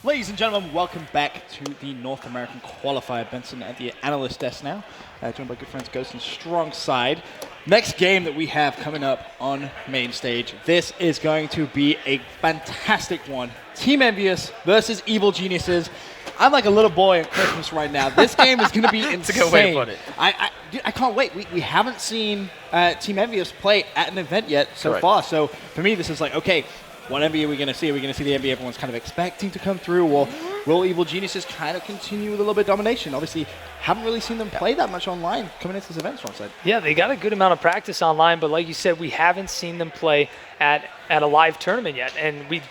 Ladies and gentlemen, welcome back to the North American Qualifier. Benson at the analyst desk now, joined by good friends Ghost and Strong Side. Next game that we have coming up on main stage. This is going to be a fantastic one. Team Envyus versus Evil Geniuses. I'm like a little boy at Christmas right now. This game is going to be insane. That's a good way to put it. I can't wait. We haven't seen Team Envyus play at an event yet so Correct. far. So for me, this is like, okay, what Envy are we going to see? Are we going to see the Envy everyone's kind of expecting to come through? Or will Evil Geniuses kind of continue with a little bit of domination? Obviously, haven't really seen them play that much online coming into this event, Strong Side. Yeah, they got a good amount of practice online, but like you said, we haven't seen them play at a live tournament yet. And we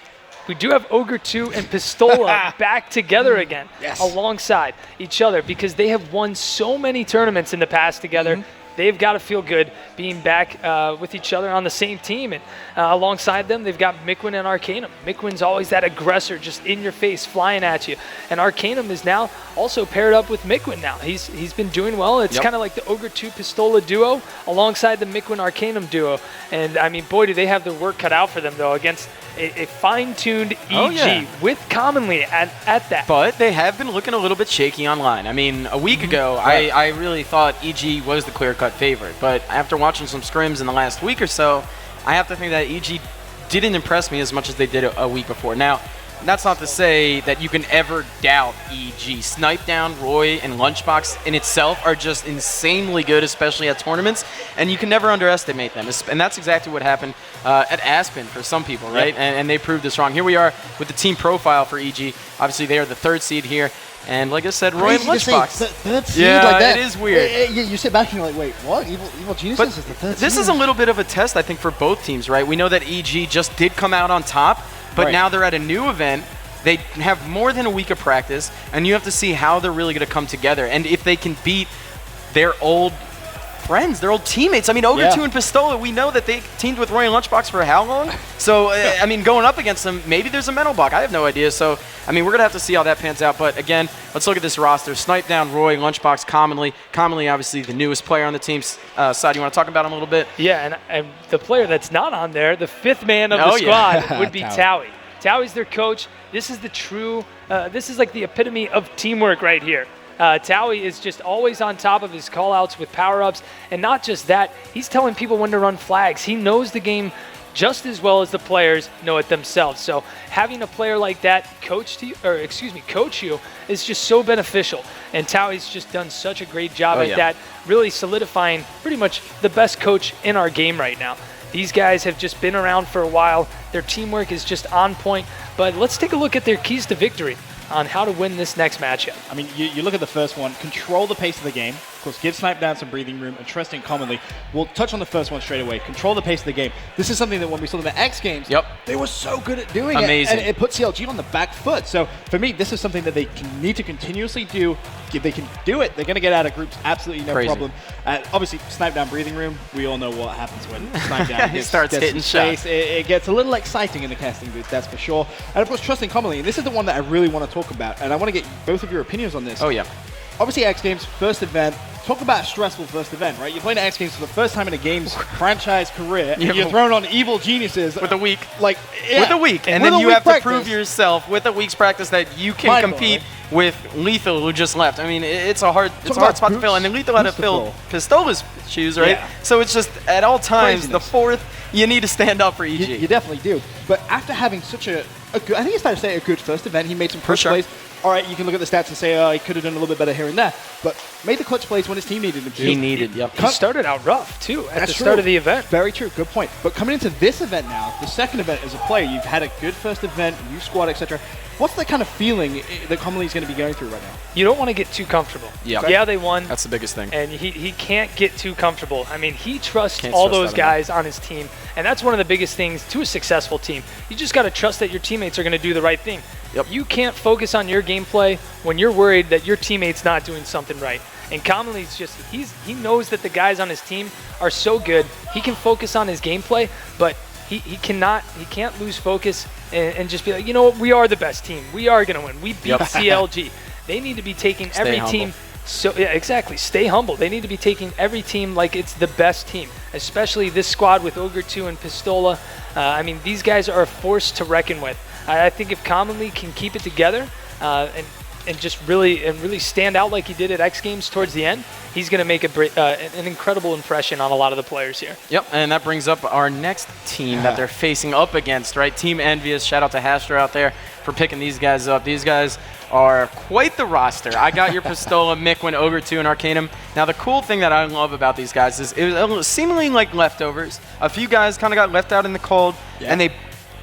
do have Ogre 2 and Pistola back together again alongside each other because they have won so many tournaments in the past together. They've got to feel good being back with each other on the same team. And alongside them, they've got Mikwin and Arcanum. Mikwin's always that aggressor just in your face, flying at you. And Arcanum is now also paired up with Mikwin now. He's been doing well. It's kind of like the Ogre 2 Pistola duo alongside the Mikwin Arcanum duo. And, I mean, boy, do they have their work cut out for them, though, against a fine-tuned EG with Commonly at that. But they have been looking a little bit shaky online. I mean, a week ago, I really thought EG was the clear-cut favorite. But after watching some scrims in the last week or so, I have to think that EG didn't impress me as much as they did a week before. Now, that's not to say that you can ever doubt EG. Snipe Down, Roy, and Lunchbox in itself are just insanely good, especially at tournaments, and you can never underestimate them. And that's exactly what happened at Aspen for some people, right? And they proved us wrong. Here we are with the team profile for EG. Obviously, they are the third seed here. And like I said, Roy and Lunchbox. Third seed like that. It is weird. You sit back and you're like, wait, what? Evil Geniuses is the third seed? This is a little bit of a test, I think, for both teams, right? We know that EG just did come out on top, but now they're at a new event. They have more than a week of practice, and you have to see how they're really going to come together and if they can beat their old friends, their old teammates. I mean, Ogre 2 and Pistola, we know that they teamed with Roy and Lunchbox for how long? So, I mean, going up against them, maybe there's a mental block. I have no idea. So, I mean, we're going to have to see how that pans out. But, again, let's look at this roster. Snipe Down, Roy, Lunchbox, Commonly. Commonly, obviously, the newest player on the team's side. You want to talk about him a little bit? Yeah, and the player that's not on there, the fifth man of the squad, would be Towie. Towie's their coach. This is the true, this is like the epitome of teamwork right here. Towie is just always on top of his call-outs with power-ups. And not just that, he's telling people when to run flags. He knows the game just as well as the players know it themselves. So having a player like that coach you is just so beneficial. And Towie's just done such a great job at that, really solidifying pretty much the best coach in our game right now. These guys have just been around for a while. Their teamwork is just on point. But let's take a look at their keys to victory on how to win this next matchup. I mean, you look at the first one, control the pace of the game. Of course, give Snipe Down some breathing room and trust in Commonly. We'll touch on the first one straight away. Control the pace of the game. This is something that when we saw them at X Games, they were so good at doing it. And it put CLG on the back foot. So for me, this is something that they need to continuously do. If they can do it, they're going to get out of groups absolutely no problem. Obviously, Snipe Down breathing room, we all know what happens when Snipe Down starts hitting shots. It gets a little exciting in the casting booth, that's for sure. And of course, trusting Commonly. And this is the one that I really want to talk about. And I want to get both of your opinions on this. Obviously, X Games, first event. Talk about a stressful first event, right? You're playing X Games for the first time in a game's franchise career, and you're thrown on Evil Geniuses. With a week. With a week. And then you have to prove yourself with a week's practice that you can compete with Lethal, who just left. I mean, it's a hard spot to fill. And then Lethal had to fill Pistola's shoes, right? So it's just, at all times, the fourth, you need to stand up for EG. You definitely do. But after having such a good, I think it's fair to say a good first event, he made some clutch plays. All right, you can look at the stats and say, oh, he could have done a little bit better here and there. But made the clutch plays when his team needed him to. He started out rough, too, at the start of the event. Very true. Good point. But coming into this event now, the second event as a player, you've had a good first event, new squad, etc. What's the kind of feeling that Commonly is going to be going through right now? You don't want to get too comfortable. Yeah, they won. That's the biggest thing. And he can't get too comfortable. I mean, he trusts all those guys on his team. And that's one of the biggest things to a successful team. You just got to trust that your teammates are going to do the right thing. You can't focus on your gameplay when you're worried that your teammate's not doing something right. And Commonly's just, he knows that the guys on his team are so good. He can focus on his gameplay, but he can't lose focus and just be like, you know what, we are the best team. We are going to win. We beat CLG. They need to be taking every team. So yeah, exactly. Stay humble. They need to be taking every team like it's the best team, especially this squad with Ogre 2 and Pistola. I mean, these guys are a force to reckon with I think if Commonly can keep it together and just really stand out like he did at X Games towards the end, he's going to make an incredible impression on a lot of the players here. Yep, and that brings up our next team that they're facing up against, right? Team Envyus. Shout out to Hastro out there for picking these guys up. These guys are quite the roster. I got your Pistola, Mickwin, Ogre 2, and Arcanum. Now, the cool thing that I love about these guys is it was seemingly like leftovers. A few guys kind of got left out in the cold, and they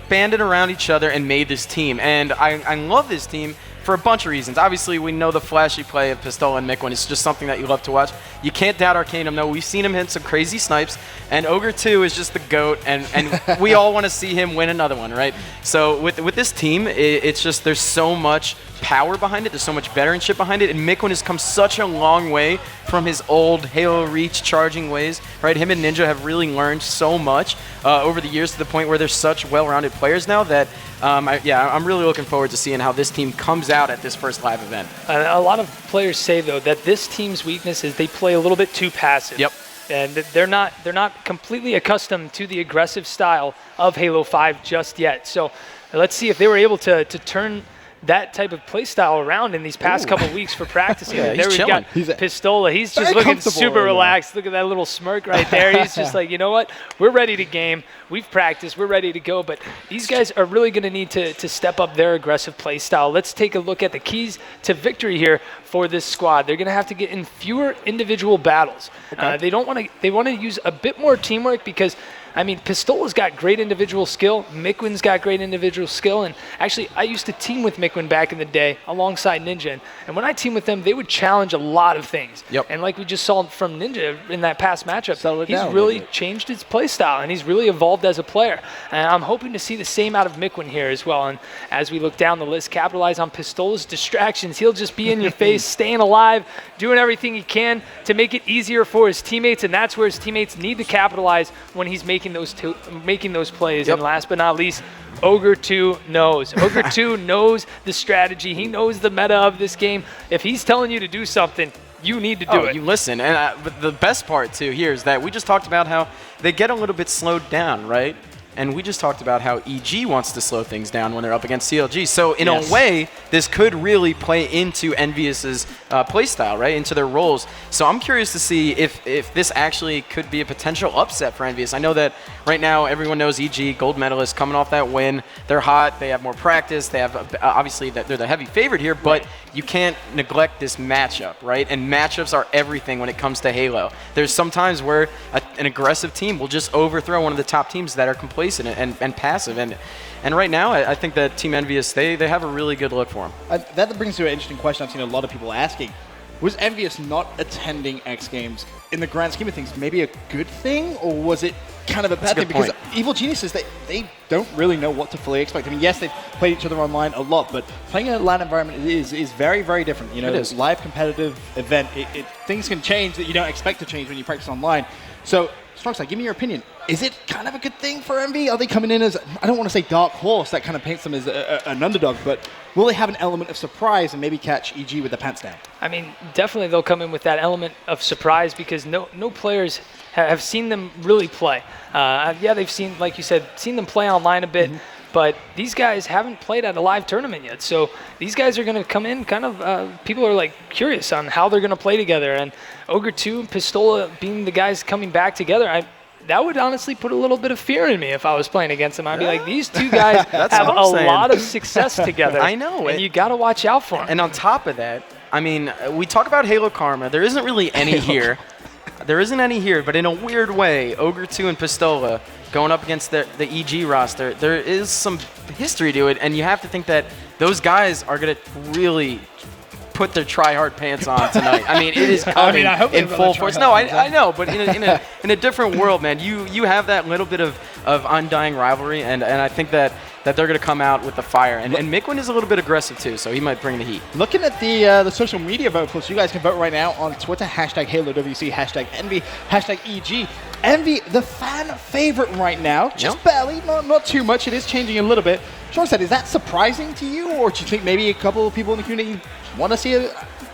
banded around each other and made this team. And I love this team for a bunch of reasons. Obviously, we know the flashy play of Pistola and Mickwin is just something that you love to watch. You can't doubt Arcanum, though. We've seen him hit some crazy snipes, and Ogre 2 is just the GOAT, and we all want to see him win another one, right? So with this team, it's just there's so much power behind it. There's so much veteranship behind it, and Mickwin has come such a long way from his old Halo Reach charging ways, right? Him and Ninja have really learned so much over the years to the point where they're such well-rounded players now that I'm really looking forward to seeing how this team comes out at this first live event. A lot of players say, though, that this team's weakness is they play a little bit too passive. Yep. And they're not completely accustomed to the aggressive style of Halo 5 just yet. So let's see if they were able to turn that type of play style around in these past couple weeks for practicing. There we've got Pistola. He's just looking super relaxed. Look at that little smirk right there. He's just like, you know what? We're ready to game. We've practiced. We're ready to go. But these guys are really going to need to step up their aggressive play style. Let's take a look at the keys to victory here for this squad. They're going to have to get in fewer individual battles. They want to use a bit more teamwork because, I mean, Pistola's got great individual skill. Mickwin's got great individual skill. And actually, I used to team with Mickwin back in the day alongside Ninja. And when I teamed with them, they would challenge a lot of things. Yep. And like we just saw from Ninja in that past matchup, he's really changed his play style, and he's really evolved as a player. And I'm hoping to see the same out of Mickwin here as well. And as we look down the list, capitalize on Pistola's distractions. He'll just be in your face, staying alive, doing everything he can to make it easier for his teammates. And that's where his teammates need to capitalize when he's making those plays. And last but not least, Ogre 2 knows. Ogre 2 knows the strategy. He knows the meta of this game. If he's telling you to do something, you need to do it. You listen. And but the best part, too, here is that we just talked about how they get a little bit slowed down, right? And we just talked about how EG wants to slow things down when they're up against CLG. So in a way, this could really play into Envyus's playstyle, right? Into their roles. So I'm curious to see if this actually could be a potential upset for Envyus. I know that right now everyone knows EG, gold medalist, coming off that win. They're hot. They have more practice. They have obviously they're the heavy favorite here, but you can't neglect this matchup, right? And matchups are everything when it comes to Halo. There's some times where an aggressive team will just overthrow one of the top teams that are complacent and passive. And right now, I think that Team Envyus, they have a really good look for them. That brings to an interesting question I've seen a lot of people asking. Was Envyus not attending X Games, in the grand scheme of things, maybe a good thing, or was it kind of a bad thing? Because Evil Geniuses, they don't really know what to fully expect. I mean, yes, they've played each other online a lot, but playing in a LAN environment is very, very different. You know, it's a live competitive event. Things can change that you don't expect to change when you practice online. So, Strongside, give me your opinion. Is it kind of a good thing for Envy? Are they coming in as, I don't want to say dark horse, that kind of paints them as an underdog, but will they have an element of surprise and maybe catch EG with the pants down? I mean, definitely they'll come in with that element of surprise because no players have seen them really play. They've seen, like you said, seen them play online a bit, but these guys haven't played at a live tournament yet. So these guys are going to come in kind of, people are like curious on how they're going to play together. And Ogre 2 and Pistola being the guys coming back together, that would honestly put a little bit of fear in me if I was playing against them. I'd be like, these two guys have a lot of success together. I know. And you got to watch out for them. And on top of that, I mean, we talk about Halo Karma. There isn't really any here. There isn't any here, but in a weird way, Ogre 2 and Pistola going up against the EG roster, there is some history to it, and you have to think that those guys are going to really put their try-hard pants on tonight. I mean, it is coming in full force. No, I know, but in a different world, man, you have that little bit of undying rivalry, and I think that they're going to come out with the fire. And Mickwin is a little bit aggressive, too, so he might bring the heat. Looking at the social media vote polls, you guys can vote right now on Twitter, #HaloWC, #Envy, #EG. Envy, the fan favorite right now, just barely, not too much. It is changing a little bit. Sean said, is that surprising to you, or do you think maybe a couple of people in the community want to see a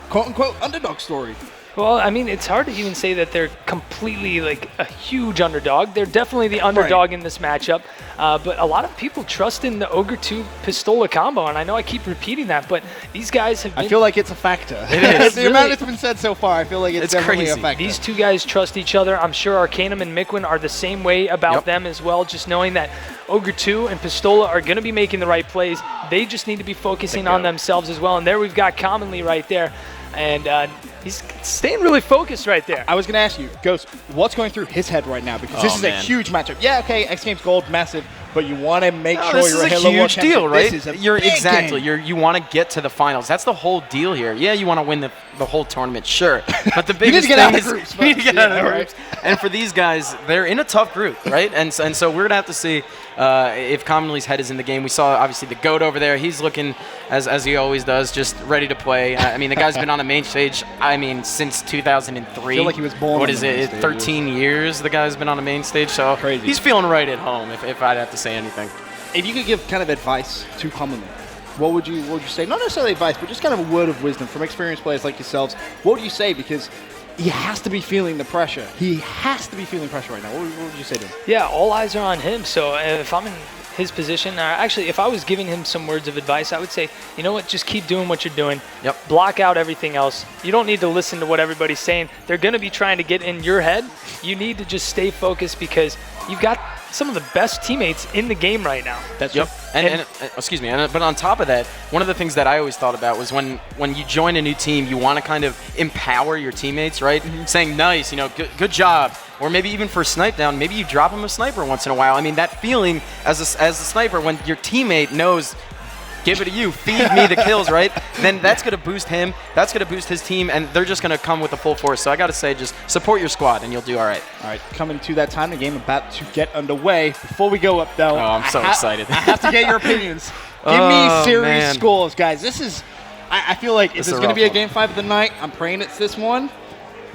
quote-unquote underdog story? Well, I mean, it's hard to even say that they're completely like a huge underdog. They're definitely the underdog in this matchup. But a lot of people trust in the Ogre 2 Pistola combo, and I know I keep repeating that, but these guys have been... I feel like it's a factor. It is. The amount that's been said so far, I feel like it's definitely crazy. a factor. These two guys trust each other. I'm sure Arcanum and Miquin are the same way about them as well, just knowing that Ogre 2 and Pistola are going to be making the right plays. They just need to be focusing on themselves as well. And there we've got Commonly right there. And he's staying really focused right there. I was going to ask you, Ghost, what's going through his head right now? Because this is a huge matchup. Yeah, okay, X Games Gold, massive, but you want to make sure you're a Halo World huge deal, right? This is a You're big exactly. game. You want to get to the finals. That's the whole deal here. Yeah, you want to win the whole tournament, sure. But the biggest thing is you need to get out of the groups. And for these guys, they're in a tough group, right? And so we're gonna have to see if Commonly's head is in the game. We saw obviously the GOAT over there. He's looking as he always does, just ready to play. I mean, the guy's been on the main stage. I mean, since 2003. I feel like he was born. What is it? 13 years the guy's been on the main stage. So crazy. He's feeling right at home. If I'd have to say anything. If you could give kind of advice to Commonly, what would you say? Not necessarily advice, but just kind of a word of wisdom from experienced players like yourselves. What would you say? Because he has to be feeling the pressure. He has to be feeling pressure right now. What would you say to him? Yeah, all eyes are on him. So if I'm in his position, actually, if I was giving him some words of advice, I would say, you know what, just keep doing what you're doing. Yep. Block out everything else. You don't need to listen to what everybody's saying. They're going to be trying to get in your head. You need to just stay focused because you've got some of the best teammates in the game right now. That's Yep. And excuse me, but on top of that, one of the things that I always thought about was when you join a new team, you want to kind of empower your teammates, right? Saying, nice, you know, good job. Or maybe even for snipe down, maybe you drop them a sniper once in a while. I mean, that feeling as a sniper when your teammate knows, give it to you, feed me the kills, right? Then that's going to boost him, that's going to boost his team, and they're just going to come with the full force. So I got to say, just support your squad, and you'll do all right. All right, coming to that time, the game about to get underway. Before we go up, though, I'm so excited. I have to get your opinions. Give me series scores, guys. This is, I feel like if there's going to be a Game 5 of the night, I'm praying it's this one.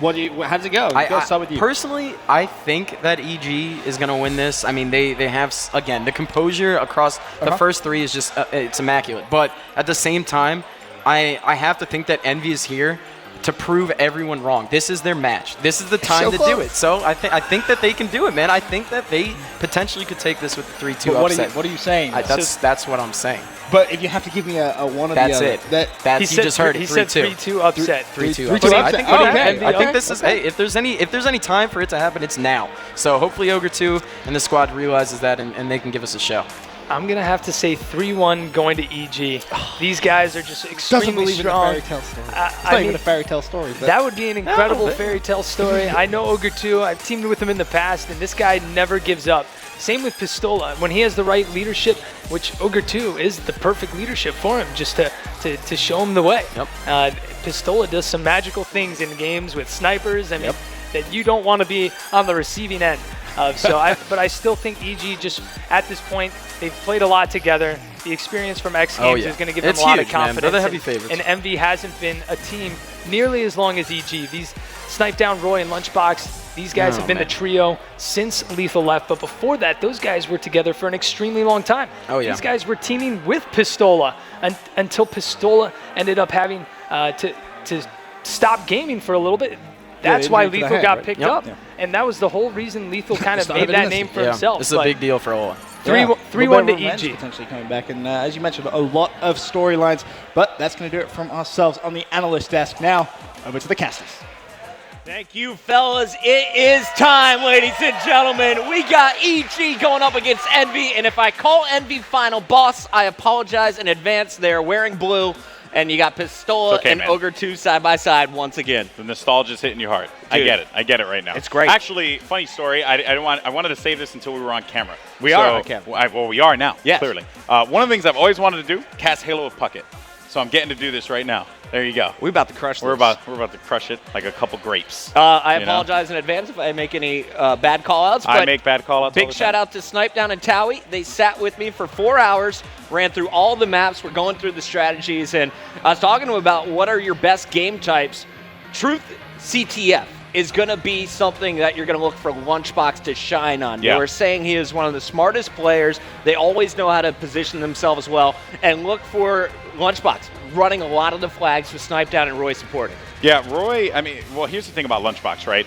How does it go? Let's start with you. Personally, I think that EG is going to win this. I mean, they have, again, the composure across the first three is just, it's immaculate. But at the same time, I have to think that Envy is here to prove everyone wrong. This is their match. This is the time to do it. So I think that they can do it, man. I think that they potentially could take this with the 3-2 upset. What are you saying? That's what I'm saying. But if you have to give me a one of the other. That's it. You just heard it. He said 3-2 upset. 3-2 upset. I think this is, hey, if there's any time for it to happen, it's now. So hopefully Ogre 2 and the squad realizes that and they can give us a show. I'm going to have to say 3-1 going to EG. These guys are just extremely strong. In a fairy tale story. It's not even a fairy tale story. But that would be an incredible fairy tale story. I know Ogre 2. I've teamed with him in the past, and this guy never gives up. Same with Pistola. When he has the right leadership, which Ogre 2 is the perfect leadership for him, just to show him the way. Yep. Pistola does some magical things in games with snipers. I mean, that you don't want to be on the receiving end of. But I still think EG just at this point, they've played a lot together. The experience from X Games is going to give them a lot of confidence. They're the heavy favorites. And Envy hasn't been a team nearly as long as EG. These Snipe Down, Roy, and Lunchbox, these guys have been the trio since Lethal left. But before that, those guys were together for an extremely long time. Oh, yeah. These guys were teaming with Pistola until Pistola ended up having to stop gaming for a little bit. That's why Lethal got picked up. Yeah. And that was the whole reason Lethal kind of made that name for himself. This is a big deal for Ola. 3-1 to EG. Potentially coming back. And as you mentioned, a lot of storylines. But that's going to do it from ourselves on the analyst desk. Now, over to the casters. Thank you, fellas. It is time, ladies and gentlemen. We got EG going up against Envy. And if I call Envy final boss, I apologize in advance. They're wearing blue. And you got Pistola and Ogre 2 side by side once again. The nostalgia's hitting your heart. Dude, I get it right now. It's great. Actually, funny story. I wanted to save this until we were on camera. We are on camera. Well, we are now. Yes. Clearly. One of the things I've always wanted to do: cast Halo of Puckett. So I'm getting to do this right now. There you go. We're about to crush this. We're about to crush it like a couple grapes. I apologize in advance if I make any bad call-outs. I make bad call-outs. Big shout out to Snipe Down and Towie. They sat with me for 4 hours, ran through all the maps. We're going through the strategies, and I was talking to them about what are your best game types. Truth CTF is going to be something that you're going to look for Lunchbox to shine on. Yeah. They were saying he is one of the smartest players. They always know how to position themselves well, and look for Lunchbox running a lot of the flags with Snipe Down and Roy supporting. Yeah, Roy, I mean, well, here's the thing about Lunchbox, right?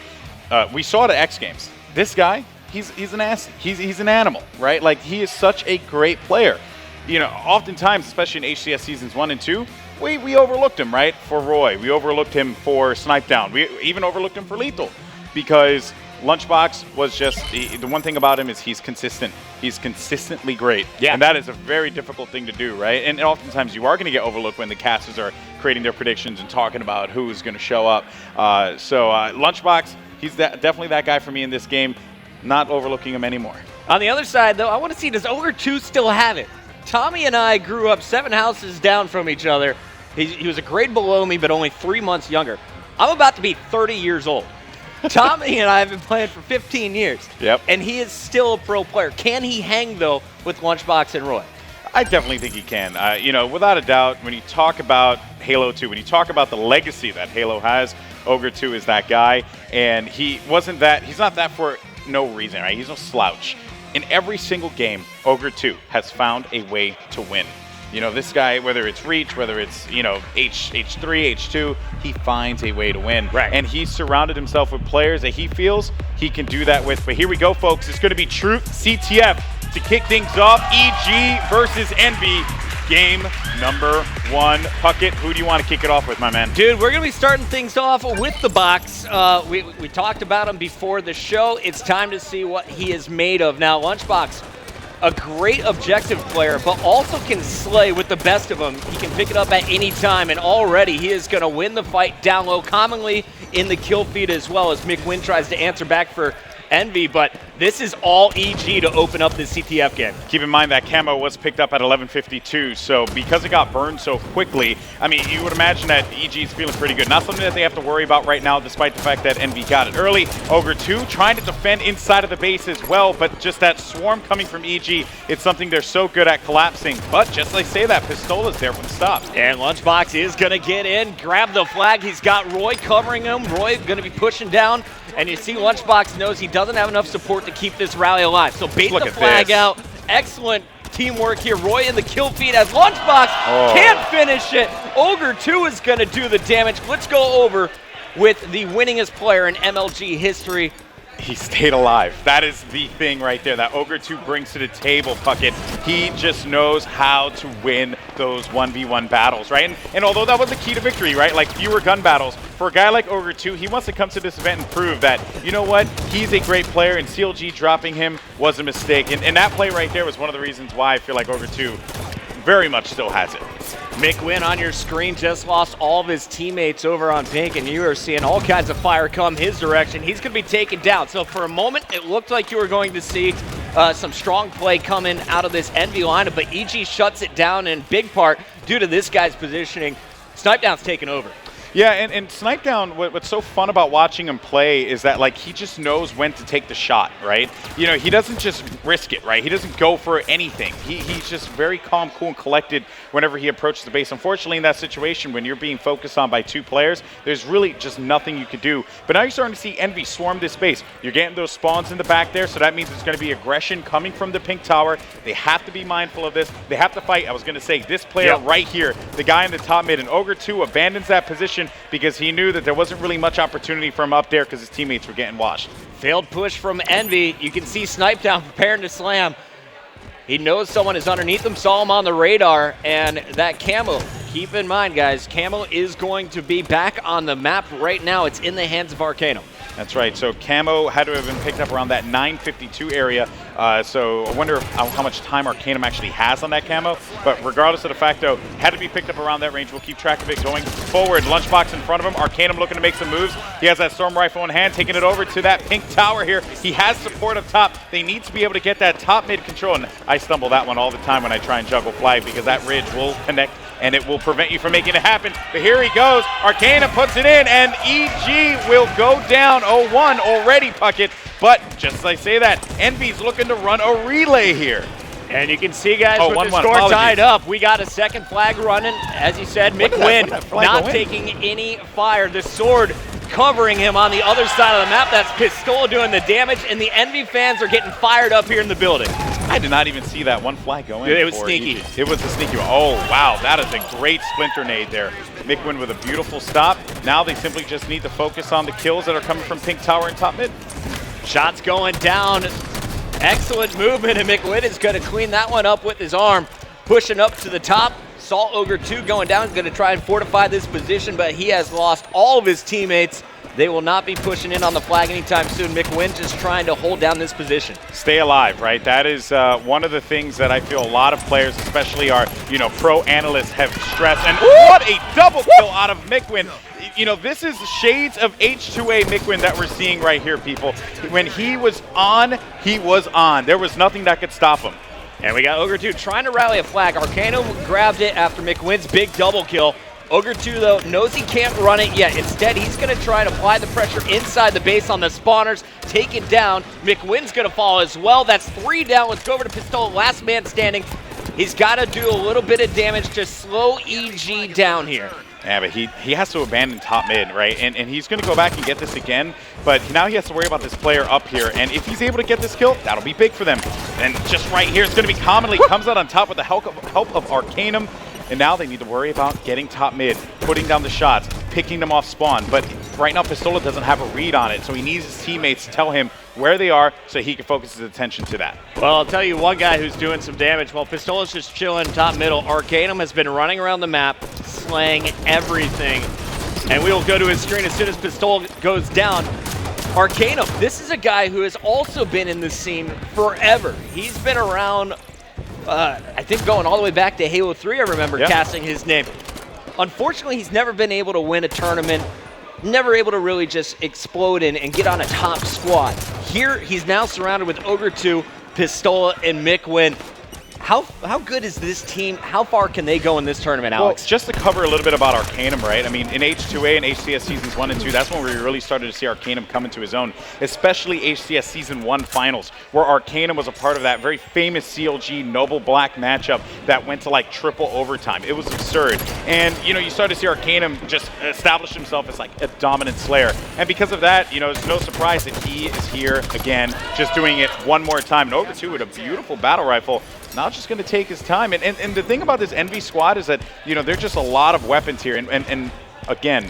We saw it at X Games. This guy, he's an ass. He's an animal, right? Like, he is such a great player. You know, oftentimes, especially in HCS Seasons 1 and 2, we overlooked him, right, for Roy. We overlooked him for Snipe Down. We even overlooked him for Lethal because Lunchbox was just, the one thing about him is he's consistent. He's consistently great. Yeah. And that is a very difficult thing to do, right? And oftentimes you are going to get overlooked when the casters are creating their predictions and talking about who's going to show up. Lunchbox, he's definitely that guy for me in this game. Not overlooking him anymore. On the other side, though, I want to see, does Ogre 2 still have it? Tommy and I grew up 7 houses down from each other. He was a grade below me, but only 3 months younger. I'm about to be 30 years old. Tommy and I have been playing for 15 years. Yep. And he is still a pro player. Can he hang, though, with Lunchbox and Roy? I definitely think he can. You know, without a doubt, when you talk about Halo 2, when you talk about the legacy that Halo has, Ogre 2 is that guy. And he's not that for no reason, right? He's no slouch. In every single game, Ogre 2 has found a way to win. You know, this guy, whether it's Reach, whether it's, you know, H3, H2, he finds a way to win. Right. And he's surrounded himself with players that he feels he can do that with. But here we go, folks. It's going to be Truth CTF to kick things off. EG versus Envy. Game number 1. Puckett, who do you want to kick it off with, my man? Dude, we're going to be starting things off with the box. We talked about him before the show. It's time to see what he is made of. Now, Lunchbox, a great objective player, but also can slay with the best of them. He can pick it up at any time, and already he is going to win the fight down low, commonly in the kill feed as well, as Mick Wynn tries to answer back for Envy, but this is all EG to open up this CTF game. Keep in mind that camo was picked up at 11:52, so because it got burned so quickly, I mean, you would imagine that EG is feeling pretty good. Not something that they have to worry about right now, despite the fact that Envy got it early. Ogre 2 trying to defend inside of the base as well, but just that swarm coming from EG, it's something they're so good at collapsing. But just like say that, Pistola's there for the stop. And Lunchbox is going to get in, grab the flag. He's got Roy covering him. Roy going to be pushing down, and you see Lunchbox knows he doesn't have enough support to keep this rally alive. So bait the flag out. Excellent teamwork here. Roy in the kill feed as Lunchbox can't finish it. Ogre 2 is going to do the damage. Let's go over with the winningest player in MLG history. He stayed alive. That is the thing right there that Ogre 2 brings to the table, Puckett. He just knows how to win those 1v1 battles, right? And although that was the key to victory, right? Like fewer gun battles, for a guy like Ogre 2, he wants to come to this event and prove that, you know what, he's a great player, and CLG dropping him was a mistake. And that play right there was one of the reasons why I feel like Ogre 2 very much still has it. Mick Wynn on your screen just lost all of his teammates over on pink, and you are seeing all kinds of fire come his direction. He's going to be taken down. So for a moment, it looked like you were going to see some strong play coming out of this Envy lineup, but EG shuts it down in big part due to this guy's positioning. Snipe Down's taken over. Yeah, and Snipe Down, what's so fun about watching him play is that, like, he just knows when to take the shot, right? You know, he doesn't just risk it, right? He doesn't go for anything. He's just very calm, cool, and collected whenever he approaches the base. Unfortunately, in that situation, when you're being focused on by 2 players, there's really just nothing you could do. But now you're starting to see Envy swarm this base. You're getting those spawns in the back there, so that means there's going to be aggression coming from the pink tower. They have to be mindful of this. They have to fight. I was going to say, this player right here, the guy in the top mid, and Ogre 2 abandons that position because he knew that there wasn't really much opportunity for him up there because his teammates were getting washed. Failed push from Envy. You can see Snipe Down preparing to slam. He knows someone is underneath him, saw him on the radar, and that camo, keep in mind, guys, camo is going to be back on the map right now. It's in the hands of Arcanum. That's right. So camo had to have been picked up around that 9:52 area. So I wonder how much time Arcanum actually has on that camo. But regardless of the fact, though, had to be picked up around that range. We'll keep track of it going forward. Lunchbox in front of him. Arcanum looking to make some moves. He has that storm rifle in hand, taking it over to that pink tower here. He has support up top. They need to be able to get that top mid control. And I stumble that one all the time when I try and juggle flag because that ridge will connect and it will prevent you from making it happen. But here he goes. Arcanum puts it in, and EG will go down 0-1 already, Puckett. But just as I say that, Envy's looking to run a relay here. And you can see, guys, with the score tied up, we got a second flag running. As you said, Mick Wynn not taking any fire. The sword covering him on the other side of the map. That's Pistola doing the damage, and the Envy fans are getting fired up here in the building. I did not even see that one flag go in. It was sneaky. It was a sneaky one. Oh, wow. That is a great splinter nade there. Mickwin with a beautiful stop. Now they simply just need to focus on the kills that are coming from Pink Tower and top mid. Shots going down. Excellent movement, and Mickwin is going to clean that one up with his arm. Pushing up to the top. Salt Ogre 2 going down. He's going to try and fortify this position, but he has lost all of his teammates. They will not be pushing in on the flag anytime soon. Mickwin just trying to hold down this position. Stay alive, right? That is one of the things that I feel a lot of players, especially our pro analysts, have stressed. And what a double kill out of Mickwin. This is shades of H2A Mickwin that we're seeing right here, people. When he was on, he was on. There was nothing that could stop him. And we got Ogre 2 trying to rally a flag. Arcanum grabbed it after Mickwin's big double kill. Ogre 2, though, knows he can't run it yet. Instead, he's going to try and apply the pressure inside the base on the spawners, take it down. Mickwin's going to fall as well. That's 3 down. Let's go over to Pistol, last man standing. He's got to do a little bit of damage to slow EG down here. Yeah, but he has to abandon top mid, right? And he's going to go back and get this again, but now he has to worry about this player up here. And if he's able to get this kill, that'll be big for them. And just right here, it's going to be Commonly. Comes out on top with the help of Arcanum. And now they need to worry about getting top mid, putting down the shots, picking them off spawn. But right now, Pistola doesn't have a read on it, so he needs his teammates to tell him where they are so he can focus his attention to that. Well, I'll tell you one guy who's doing some damage. While Pistola's just chilling top middle, Arcanum has been running around the map, slaying everything. And we will go to his screen as soon as Pistola goes down. Arcanum, this is a guy who has also been in the scene forever. He's been around, I think going all the way back to Halo 3, I remember casting his name. Unfortunately, he's never been able to win a tournament, never able to really just explode and get on a top squad. Here, he's now surrounded with Ogre 2, Pistola, and Mickwin. How good is this team? How far can they go in this tournament, Alex? Well, just to cover a little bit about Arcanum, right? I mean, in H2A and HCS Seasons 1 and 2, that's when we really started to see Arcanum come into his own, especially HCS Season 1 Finals, where Arcanum was a part of that very famous CLG Noble Black matchup that went to like triple overtime. It was absurd. And, you started to see Arcanum just establish himself as like a dominant slayer. And because of that, it's no surprise that he is here again, just doing it one more time. And Ogre 2 with a beautiful battle rifle. Now just going to take his time. And the thing about this Envy squad is that, there's just a lot of weapons here. And again,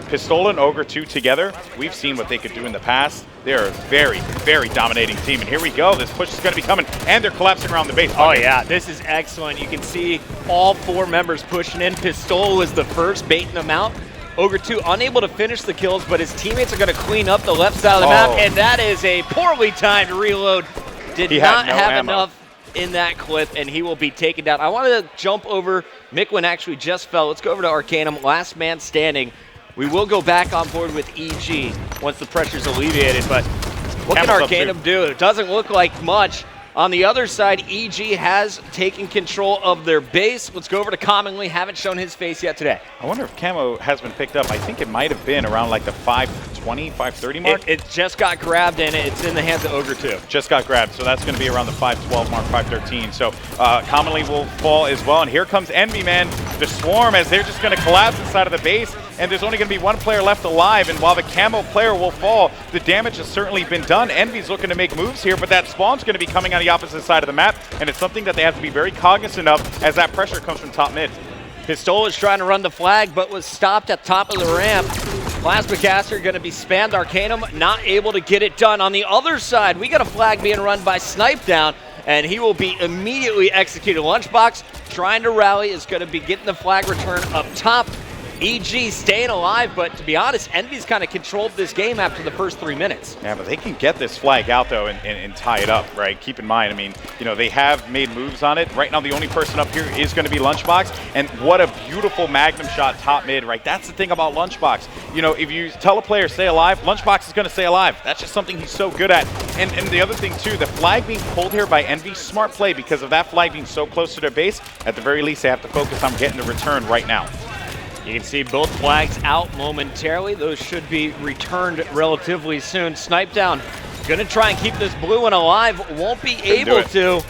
Pistola and Ogre 2 together, we've seen what they could do in the past. They're a very, very dominating team. And here we go. This push is going to be coming. And they're collapsing around the base. Oh, yeah. This is excellent. You can see all 4 members pushing in. Pistola was the first, baiting them out. Ogre 2 unable to finish the kills, but his teammates are going to clean up the left side of the map. And that is a poorly timed reload. Did not have enough in that clip, and he will be taken down. I wanted to jump over. Mickwin actually just fell. Let's go over to Arcanum, last man standing. We will go back on board with EG once the pressure's alleviated, but what can Arcanum do? It doesn't look like much. On the other side, EG has taken control of their base. Let's go over to Commonly. Haven't shown his face yet today. I wonder if Camo has been picked up. I think it might have been around like the 520, 530 mark. It just got grabbed, and it's in the hands of Ogre 2. Just got grabbed, so that's going to be around the 512 mark, 513. So Commonly will fall as well. And here comes Envy, man. The Swarm, as they're just going to collapse inside of the base. And there's only going to be one player left alive. And while the Camo player will fall, the damage has certainly been done. Envy's looking to make moves here, but that Spawn's going to be coming on the opposite side of the map. And it's something that they have to be very cognizant of as that pressure comes from top mid. Pistola is trying to run the flag, but was stopped at top of the ramp. Plasma Caster going to be spammed. Arcanum not able to get it done. On the other side, we got a flag being run by Snipe Down, and he will be immediately executed. Lunchbox trying to rally is going to be getting the flag return up top. EG staying alive, but to be honest, Envy's kind of controlled this game after the first 3 minutes. Yeah, but they can get this flag out, though, and tie it up, right? Keep in mind, I mean, they have made moves on it. Right now, the only person up here is going to be Lunchbox, and what a beautiful Magnum shot top mid, right? That's the thing about Lunchbox. If you tell a player, stay alive, Lunchbox is going to stay alive. That's just something he's so good at. And the other thing, too, the flag being pulled here by Envy, smart play, because of that flag being so close to their base. At the very least, they have to focus on getting the return right now. You can see both flags out momentarily. Those should be returned relatively soon. Snipe Down, gonna try and keep this blue one alive. Won't be able to.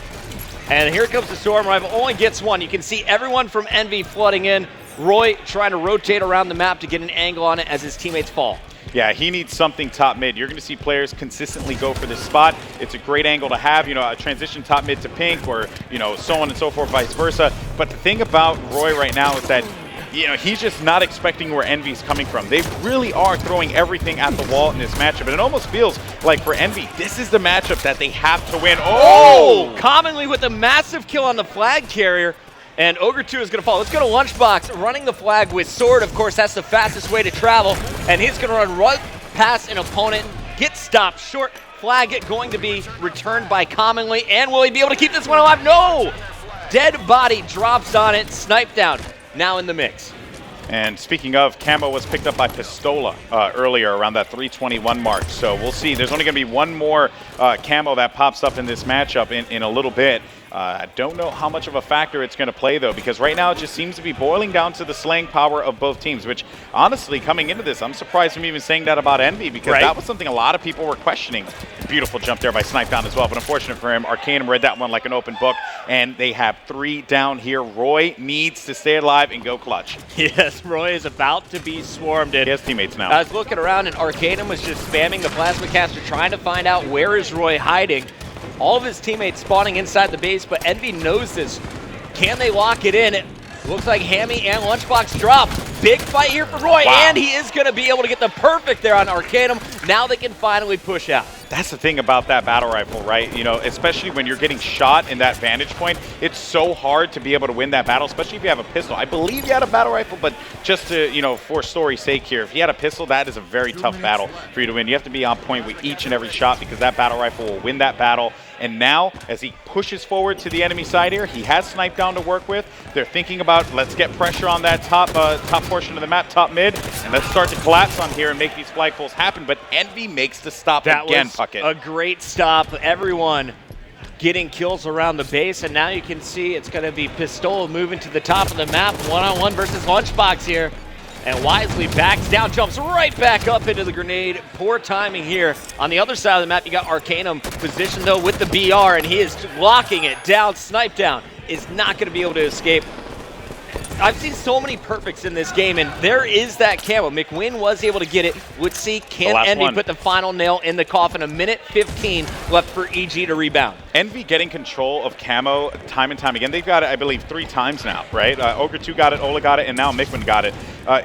And here comes the Storm Rifle, only gets one. You can see everyone from Envy flooding in. Roy trying to rotate around the map to get an angle on it as his teammates fall. yeah, he needs something top mid. You're going to see players consistently go for this spot. It's a great angle to have, you know, a transition top mid to pink, or, you know, so on and so forth, vice versa. But the thing about Roy right now is that, you know, he's just not expecting where Envy's coming from. They really are throwing everything at the wall in this matchup. And it almost feels like for Envy, this is the matchup that they have to win. Oh! Commonly with a massive kill on the flag carrier. And Ogre 2 is going to fall. Let's go to Lunchbox, running the flag with Sword. Of course, that's the fastest way to travel. And he's going to run right past an opponent, get stopped short. Flag going to be returned by Commonly. And will he be able to keep this one alive? No! Dead body drops on it, snipe down. Now in the mix. And speaking of, Camo was picked up by Pistola earlier around that 321 mark. So we'll see. There's only going to be one more Camo that pops up in this matchup in a little bit. I don't know how much of a factor it's going to play, though, because right now it just seems to be boiling down to the slaying power of both teams, which, honestly, coming into this, I'm surprised I'm even saying that about Envy, because that was something a lot of people were questioning. Beautiful jump there by Snipe Down as well, but unfortunate for him, Arcanum read that one like an open book, and they have 3 down here. Roy needs to stay alive and go clutch. Yes, Roy is about to be swarmed in. He has teammates now. I was looking around, and Arcanum was just spamming the Plasma Caster, trying to find out where is Roy hiding. All of his teammates spawning inside the base, but Envy knows this. Can they lock it in? It looks like Hammy and Lunchbox drop. Big fight here for Roy, and he is going to be able to get the perfect there on Arcanum. Now they can finally push out. That's the thing about that battle rifle, right? You know, especially when you're getting shot in that vantage point, it's so hard to be able to win that battle, especially if you have a pistol. I believe you had a battle rifle, but just to, you know, for story's sake here, if you had a pistol, that is a very tough battle for you to win. You have to be on point with each and every shot, because that battle rifle will win that battle. And now, as he pushes forward to the enemy side here, he has Snipe Down to work with. They're thinking about, let's get pressure on that top portion of the map, top mid, and let's start to collapse on here and make these flagpoles happen. But Envy makes the stop again, Puckett. A great stop. Everyone getting kills around the base, and now you can see it's going to be Pistola moving to the top of the map, one-on-one versus Lunchbox here. And Wisely backs down, jumps right back up into the grenade. Poor timing here. On the other side of the map, you got Arcanum positioned, though, with the BR, and he is locking it down. Snipe Down is not going to be able to escape. I've seen so many perfects in this game, and there is that camo. McWin was able to get it. Let's see, can Envy put the final nail in the coffin? A minute 15 left for EG to rebound. Envy getting control of camo time and time again. They've got it, I believe, 3 times now, right? Ogre 2 got it, Ola got it, and now McWin got it.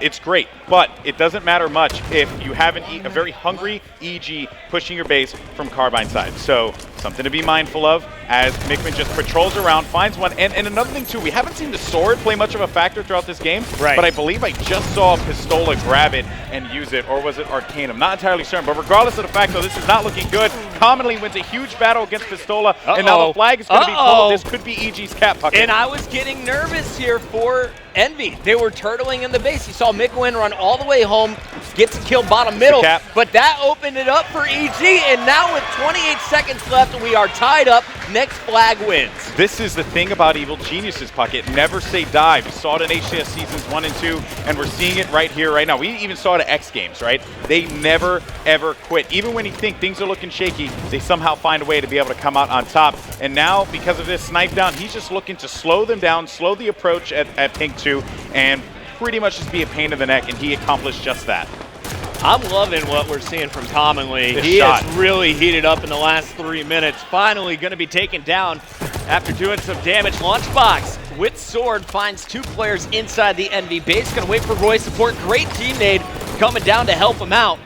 It's great, but it doesn't matter much if you have a very hungry EG pushing your base from Carbine side. So something to be mindful of as McWin just patrols around, finds one. And another thing, too, we haven't seen the sword play much of a factor throughout this game, but I believe I just saw Pistola grab it and use it, or was it Arcanum? Not entirely certain, but regardless of the fact, though, this is not looking good. Commonly wins a huge battle against Pistola, and now the flag is going to be pulled. This could be EG's cap, Puckett. And I was getting nervous here for Envy. They were turtling in the base. You saw McWin run all the way home, gets a kill bottom middle, but that opened it up for EG, and now with 28 seconds left, we are tied up. Next flag wins. This is the thing about Evil Geniuses, Puckett. Never say die. We saw it in HCS Seasons 1 and 2, and we're seeing it right here, right now. We even saw it at X Games, right? They never, ever quit. Even when you think things are looking shaky, they somehow find a way to be able to come out on top. And now, because of this Snipe Down, he's just looking to slow them down, slow the approach at Pink 2, and pretty much just be a pain in the neck, and he accomplished just that. I'm loving what we're seeing from Commonly. He has really heated up in the last 3 minutes. Finally going to be taken down after doing some damage. Lunchbox with Sword finds 2 players inside the Envy base. Going to wait for Roy's support. Great team nade coming down to help him out.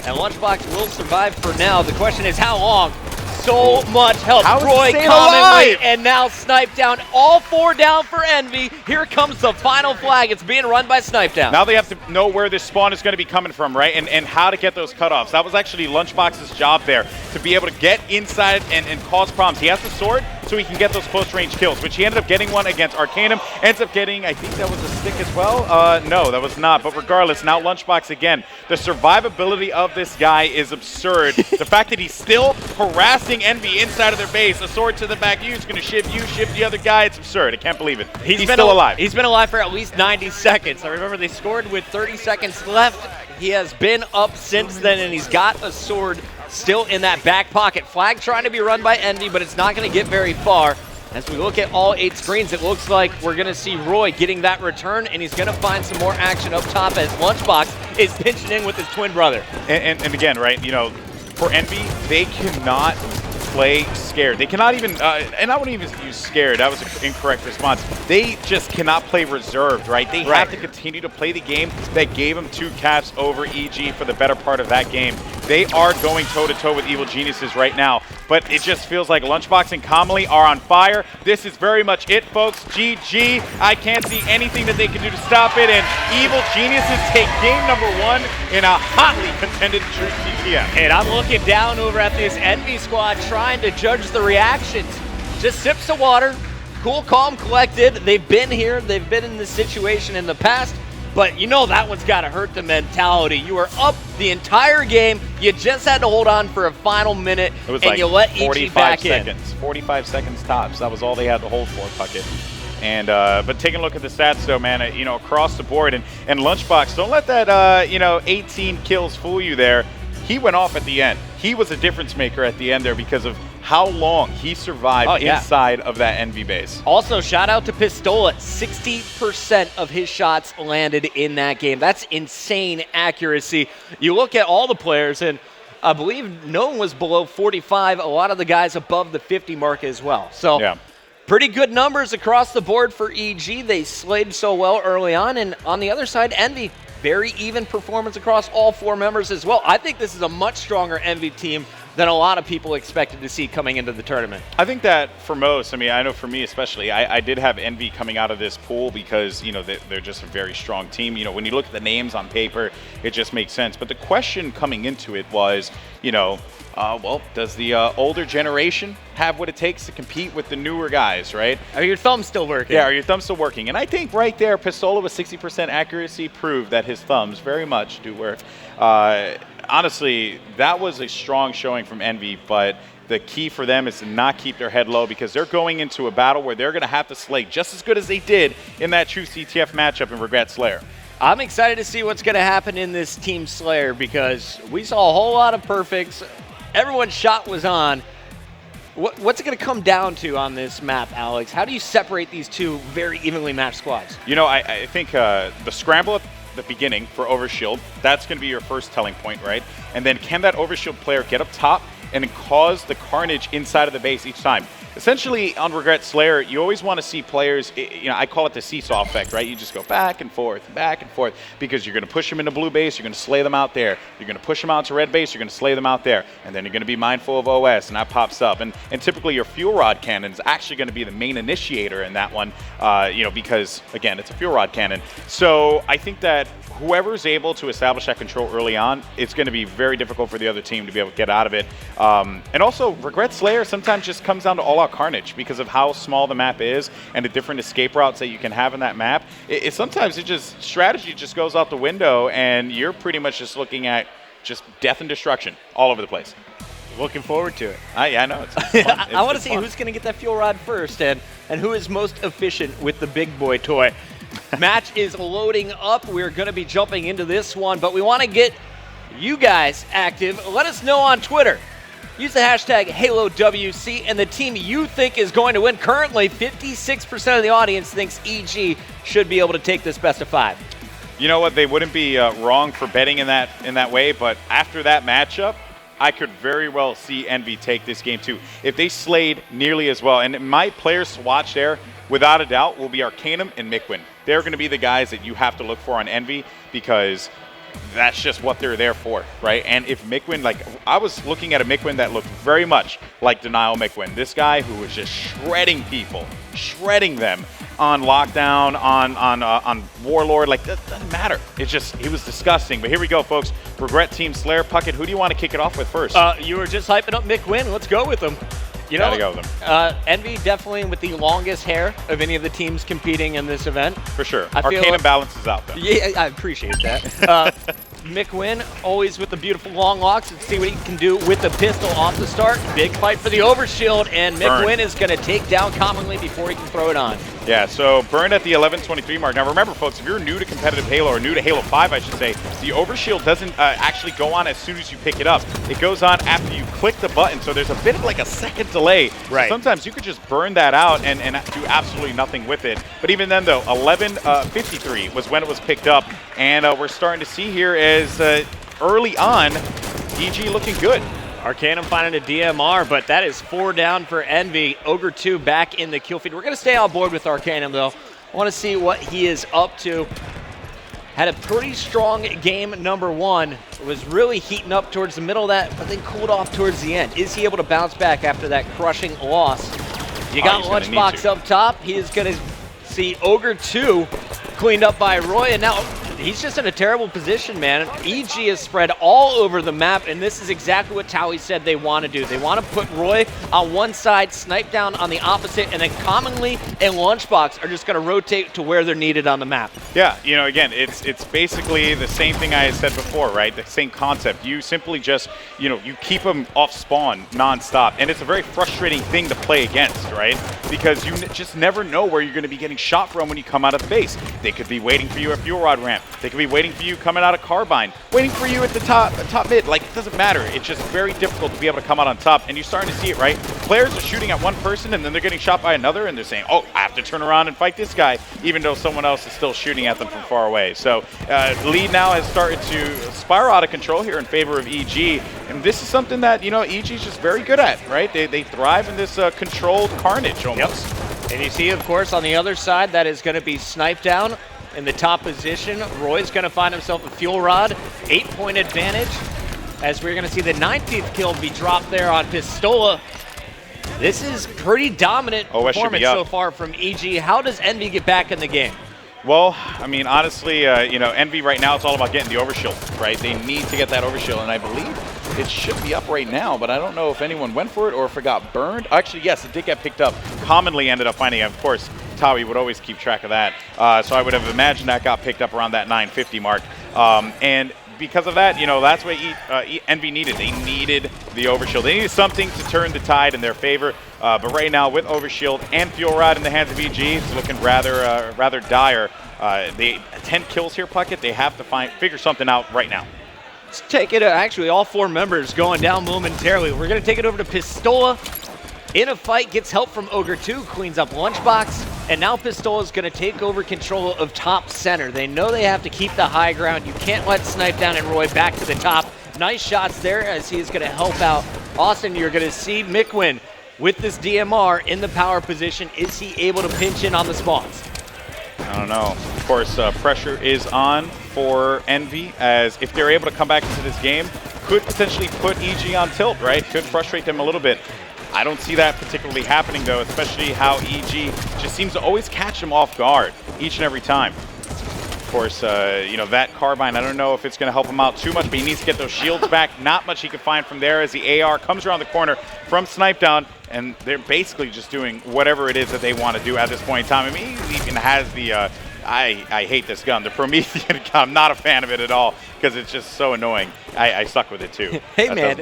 And Lunchbox will survive for now. The question is how long? So much help. Roy, Commonly, and now Snipe Down. All 4 down for Envy. Here comes the final flag. It's being run by Snipe Down. Now they have to know where this spawn is going to be coming from, right? And how to get those cutoffs. That was actually Lunchbox's job there, to be able to get inside and cause problems. He has the sword, so he can get those close-range kills, which he ended up getting one against Arcanum. Ends up getting, I think that was a stick as well. No, that was not. But regardless, now Lunchbox again. The survivability of this guy is absurd. The fact that he's still harassing Envy inside of their base, a sword to the back, you're going to shift you, shift the other guy. It's absurd. I can't believe it. He's still alive. He's been alive for at least 90 seconds. I remember they scored with 30 seconds left. He has been up since then, and he's got a sword still in that back pocket. Flag trying to be run by Envy, but it's not going to get very far. As we look at all 8 screens, it looks like we're going to see Roy getting that return, and he's going to find some more action up top as Lunchbox is pinching in with his twin brother. And again, right, you know, for Envy, they cannot play scared. They cannot even, and I wouldn't even use scared. That was an incorrect response. They just cannot play reserved, right? They have to continue to play the game that gave them 2 caps over EG for the better part of that game. They are going toe-to-toe with Evil Geniuses right now, but it just feels like Lunchbox and Commonly are on fire. This is very much it, folks. GG. I can't see anything that they can do to stop it, and Evil Geniuses take game number 1 in a hotly contended True CTF. And I'm looking down over at this Envy squad trying to judge the reactions. Just sips of water, cool, calm, collected. They've been here. They've been in this situation in the past. But you know that one's got to hurt the mentality. You were up the entire game. You just had to hold on for a final minute, It was and like you let EG 45 back seconds. 45 seconds tops. That was all they had to hold for, Puckett. And but taking a look at the stats, though, man, you know, across the board, and Lunchbox, don't let that you know, 18 kills fool you there. He went off at the end. He was a difference maker at the end there because of how long he survived inside of that Envy base. Also, shout out to Pistola. 60% of his shots landed in that game. That's insane accuracy. You look at all the players, and I believe no one was below 45. A lot of the guys above the 50 mark as well. So pretty good numbers across the board for EG. They slayed so well early on. And on the other side, Envy, very even performance across all 4 members as well. I think this is a much stronger Envy team than a lot of people expected to see coming into the tournament. I think that for most, I mean, I know for me especially, I did have Envy coming out of this pool because, you know, they're just a very strong team. You know, when you look at the names on paper, it just makes sense. But the question coming into it was, you know, well, does the older generation have what it takes to compete with the newer guys, right? Are your thumbs still working? Yeah, are your thumbs still working? And I think right there, Pistola with 60% accuracy proved that his thumbs very much do work. Honestly, that was a strong showing from Envy, but the key for them is to not keep their head low because they're going into a battle where they're going to have to slay just as good as they did in that true CTF matchup in Regret Slayer. I'm excited to see what's going to happen in this Team Slayer because we saw a whole lot of perfects. Everyone's shot was on. What's it going to come down to on this map, Alex? How do you separate these 2 very evenly matched squads? You know, I think the scramble at the beginning for Overshield, that's going to be your first telling point, right? And then can that Overshield player get up top and then cause the carnage inside of the base each time? Essentially, on Regret Slayer, you always want to see players, you know, I call it the seesaw effect, right? You just go back and forth, because you're going to push them into blue base, you're going to slay them out there. You're going to push them out to red base, you're going to slay them out there. And then you're going to be mindful of OS, and that pops up. And typically your fuel rod cannon is actually going to be the main initiator in that one, you know, because, again, it's a fuel rod cannon. So I think that whoever's able to establish that control early on, it's going to be very difficult for the other team to be able to get out of it. And also, Regret Slayer sometimes just comes down to all-out carnage because of how small the map is and the different escape routes that you can have in that map. Sometimes strategy just goes out the window, and you're pretty much just looking at just death and destruction all over the place. Looking forward to it. I know. It's fun. I want to see who's going to get that fuel rod first and who is most efficient with the big boy toy. Match is loading up. We're going to be jumping into this one, but we want to get you guys active. Let us know on Twitter. Use the hashtag HaloWC and the team you think is going to win. Currently, 56% of the audience thinks EG should be able to take this best of 5. You know what? They wouldn't be wrong for betting in that way, but after that matchup, I could very well see Envy take this game too. If they slayed nearly as well, and my players to watch there, without a doubt, will be Arcanum and Mikwin. They're going to be the guys that you have to look for on Envy because that's just what they're there for, right? And if Mikwin, like, I was looking at a Mikwin that looked very much like Denial Mikwin. This guy who was just shredding people, shredding them on Lockdown, on Warlord, like, that doesn't matter. It's just, he was disgusting. But here we go, folks. Regret Team Slayer. Puckett, who do you want to kick it off with first? You were just hyping up Mikwin. Let's go with him. You know, gotta go with them. Envy definitely with the longest hair of any of the teams competing in this event. For sure. Arcanum balances out, though. Yeah, I appreciate that. Mikwin, always with the beautiful long locks. Let's see what he can do with the pistol off the start. Big fight for the overshield, and Mikwin is going to take down Commonly before he can throw it on. Yeah, so burned at the 11:23 mark. Now remember, folks, if you're new to competitive Halo, or new to Halo 5, I should say, the overshield doesn't actually go on as soon as you pick it up. It goes on after you click the button, so there's a bit of like a second delay. Right. So sometimes you could just burn that out and do absolutely nothing with it. But even then, though, 11:53 was when it was picked up, and we're starting to see here is early on, EG looking good. Arcanum finding a DMR, but that is 4 down for Envy. Ogre 2 back in the kill feed. We're going to stay on board with Arcanum, though. I want to see what he is up to. Had a pretty strong game number 1. Was really heating up towards the middle of that, but then cooled off towards the end. Is he able to bounce back after that crushing loss? You got Lunchbox up top. He is going to see Ogre 2 cleaned up by Roy, and now he's just in a terrible position, man. EG is spread all over the map, and this is exactly what Towie said they want to do. They want to put Roy on one side, snipe down on the opposite, and then Commonly and Lunchbox are just going to rotate to where they're needed on the map. Yeah, you know, again, it's basically the same thing I had said before, right? The same concept. You simply just, you know, you keep them off spawn nonstop, and it's a very frustrating thing to play against, right? Because you just never know where you're going to be getting shot from when you come out of the base. They could be waiting for you at Fuel Rod ramp. They could be waiting for you coming out of Carbine, waiting for you at the top mid. Like, it doesn't matter. It's just very difficult to be able to come out on top, and you're starting to see it, right? Players are shooting at one person, and then they're getting shot by another, and they're saying, oh, I have to turn around and fight this guy, even though someone else is still shooting at them from far away. So the lead now has started to spiral out of control here in favor of EG, and this is something that, you know, EG is just very good at, right? They thrive in this controlled carnage almost. Yep. And you see, of course, on the other side, that is going to be sniped down in the top position. Roy's going to find himself a Fuel Rod, 8-point advantage, as we're going to see the 19th kill be dropped there on Pistola. This is pretty dominant performance so far from EG. How does Envy get back in the game? Well, I mean, honestly, you know, Envy right now, it's all about getting the overshield, right? They need to get that overshield, and I believe it should be up right now, but I don't know if anyone went for it or if it got burned. Actually, yes, it did get picked up. Commonly ended up finding it. Of course, Towie would always keep track of that. So I would have imagined that got picked up around that 950 mark. And because of that, you know, that's what Envy needed. They needed the overshield. They needed something to turn the tide in their favor. But right now, with overshield and Fuel Rod in the hands of EG, it's looking rather dire. They 10 kills here, Puckett. They have to figure something out right now. Let's take it. Actually, all 4 members going down momentarily. We're going to take it over to Pistola. In a fight, gets help from Ogre 2, cleans up Lunchbox, and now Pistola is going to take over control of top center. They know they have to keep the high ground. You can't let Snipe Down and Roy back to the top. Nice shots there as he is going to help out Austin. You're going to see Mikwin with this DMR in the power position. Is he able to pinch in on the spawns? I don't know. Of course, pressure is on for Envy, as if they're able to come back into this game, could potentially put EG on tilt, right? Could frustrate them a little bit. I don't see that particularly happening, though, especially how EG just seems to always catch him off guard each and every time. Of course, you know, that Carbine, I don't know if it's going to help him out too much, but he needs to get those shields back. Not much he can find from there as the AR comes around the corner from Snipe Down, and they're basically just doing whatever it is that they want to do at this point in time. I mean, he even has the, I hate this gun, the Promethean gun. I'm not a fan of it at all because it's just so annoying. I suck with it too. Hey, man,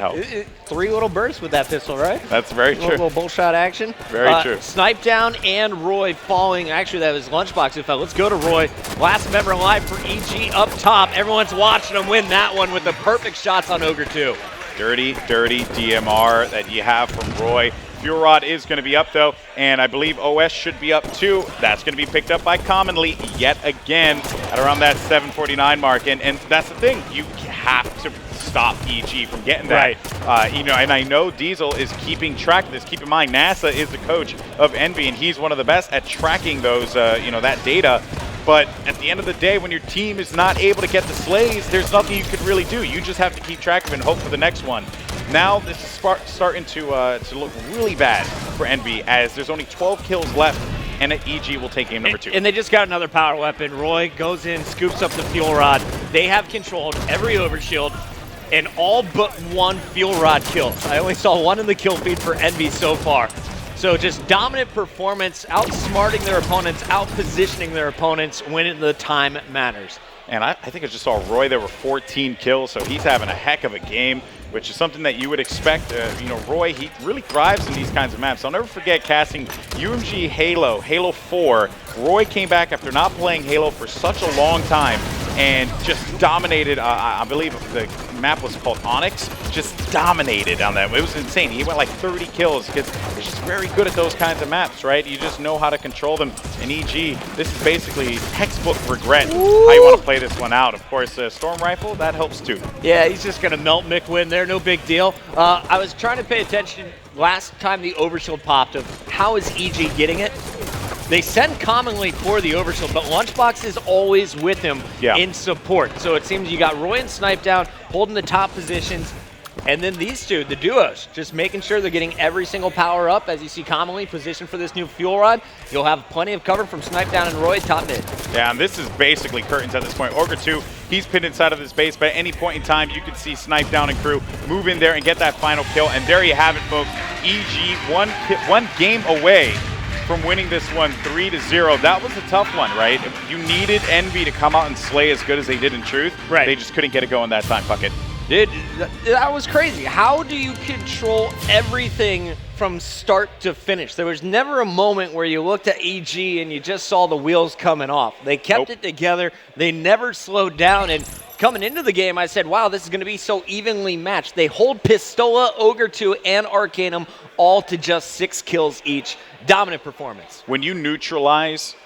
3 little bursts with that pistol, right? That's very true. Little bullshot action. Very true. Snipe Down and Roy falling. Actually, that was Lunchbox who fell. Let's go to Roy. Last member alive for EG up top. Everyone's watching him win that one with the perfect shots on Ogre 2. Dirty DMR that you have from Roy. Fuel Rod is going to be up, though, and I believe OS should be up, too. That's going to be picked up by Commonly yet again at around that 749 mark, and that's the thing. You have to stop EG from getting that. Right. You know, and I know Diesel is keeping track of this. Keep in mind, NASA is the coach of Envy, and he's one of the best at tracking those, you know, that data. But at the end of the day, when your team is not able to get the slays, there's nothing you can really do. You just have to keep track of it and hope for the next one. Now this is starting to look really bad for Envy, as there's only 12 kills left, and EG will take game number 2. And they just got another power weapon. Roy goes in, scoops up the Fuel Rod. They have controlled every overshield and all but 1 Fuel Rod kills. I only saw 1 in the kill feed for Envy so far. So So just dominant performance, outsmarting their opponents, out-positioning their opponents when the time matters. And I think I just saw Roy, there were 14 kills, so he's having a heck of a game, which is something that you would expect. You know, Roy, he really thrives in these kinds of maps. I'll never forget casting UMG Halo 4. Roy came back after not playing Halo for such a long time and just dominated, I believe the map was called Onyx, just dominated on that. It was insane. He went like 30 kills because he's just very good at those kinds of maps, right? You just know how to control them. In EG, this is basically textbook regret how you want to play this one out. Of course, Storm Rifle, that helps too. Yeah, he's just going to melt McWin there, no big deal. I was trying to pay attention last time the overshield popped of how is EG getting it. They send commonly for the overshield, but Lunchbox is always with him in support. So it seems you got Roy and Snipe down, holding the top positions, and then these two, the duos, just making sure they're getting every single power up. As you see commonly positioned for this new fuel rod, you'll have plenty of cover from Snipe down and Roy top mid. Yeah, and this is basically curtains at this point. Ogre 2, he's pinned inside of this base, but at any point in time, you can see Snipe down and crew move in there and get that final kill. And there you have it, folks. EG one game away from winning this one 3-0. That was a tough one, right? You needed Envy to come out and slay as good as they did in Truth. Right. They just couldn't get it going that time, Puckett. Dude, that was crazy. How do you control everything from start to finish? There was never a moment where you looked at EG and you just saw the wheels coming off. They kept it together. They never slowed down. And coming into the game, I said, wow, this is going to be so evenly matched. They hold Pistola, Ogre 2, and Arcanum all to just 6 kills each. Dominant performance. When you neutralize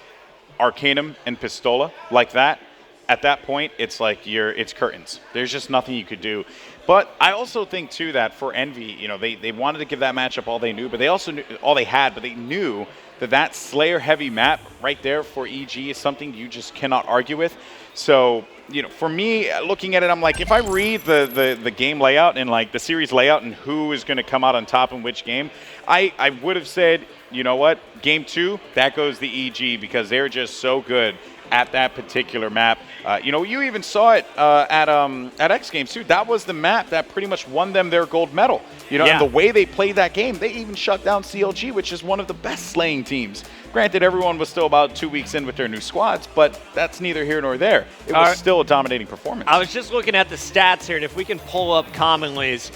Arcanum and Pistola like that, at that point, it's like it's curtains. There's just nothing you could do. But I also think, too, that for Envy, you know, they wanted to give that matchup all they knew, but they also knew all they had, but they knew that Slayer-heavy map right there for EG is something you just cannot argue with. So, you know, for me, looking at it, I'm like, if I read the game layout and, like, the series layout and who is going to come out on top in which game, I would have said, you know what, Game 2, that goes the EG because they're just so good at that particular map. You know, you even saw it at X Games too. That was the map that pretty much won them their gold medal. You know, and the way they played that game, they even shut down CLG, which is one of the best slaying teams. Granted, everyone was still about 2 weeks in with their new squads, but that's neither here nor there. It was still a dominating performance. I was just looking at the stats here, and if we can pull up commonlies,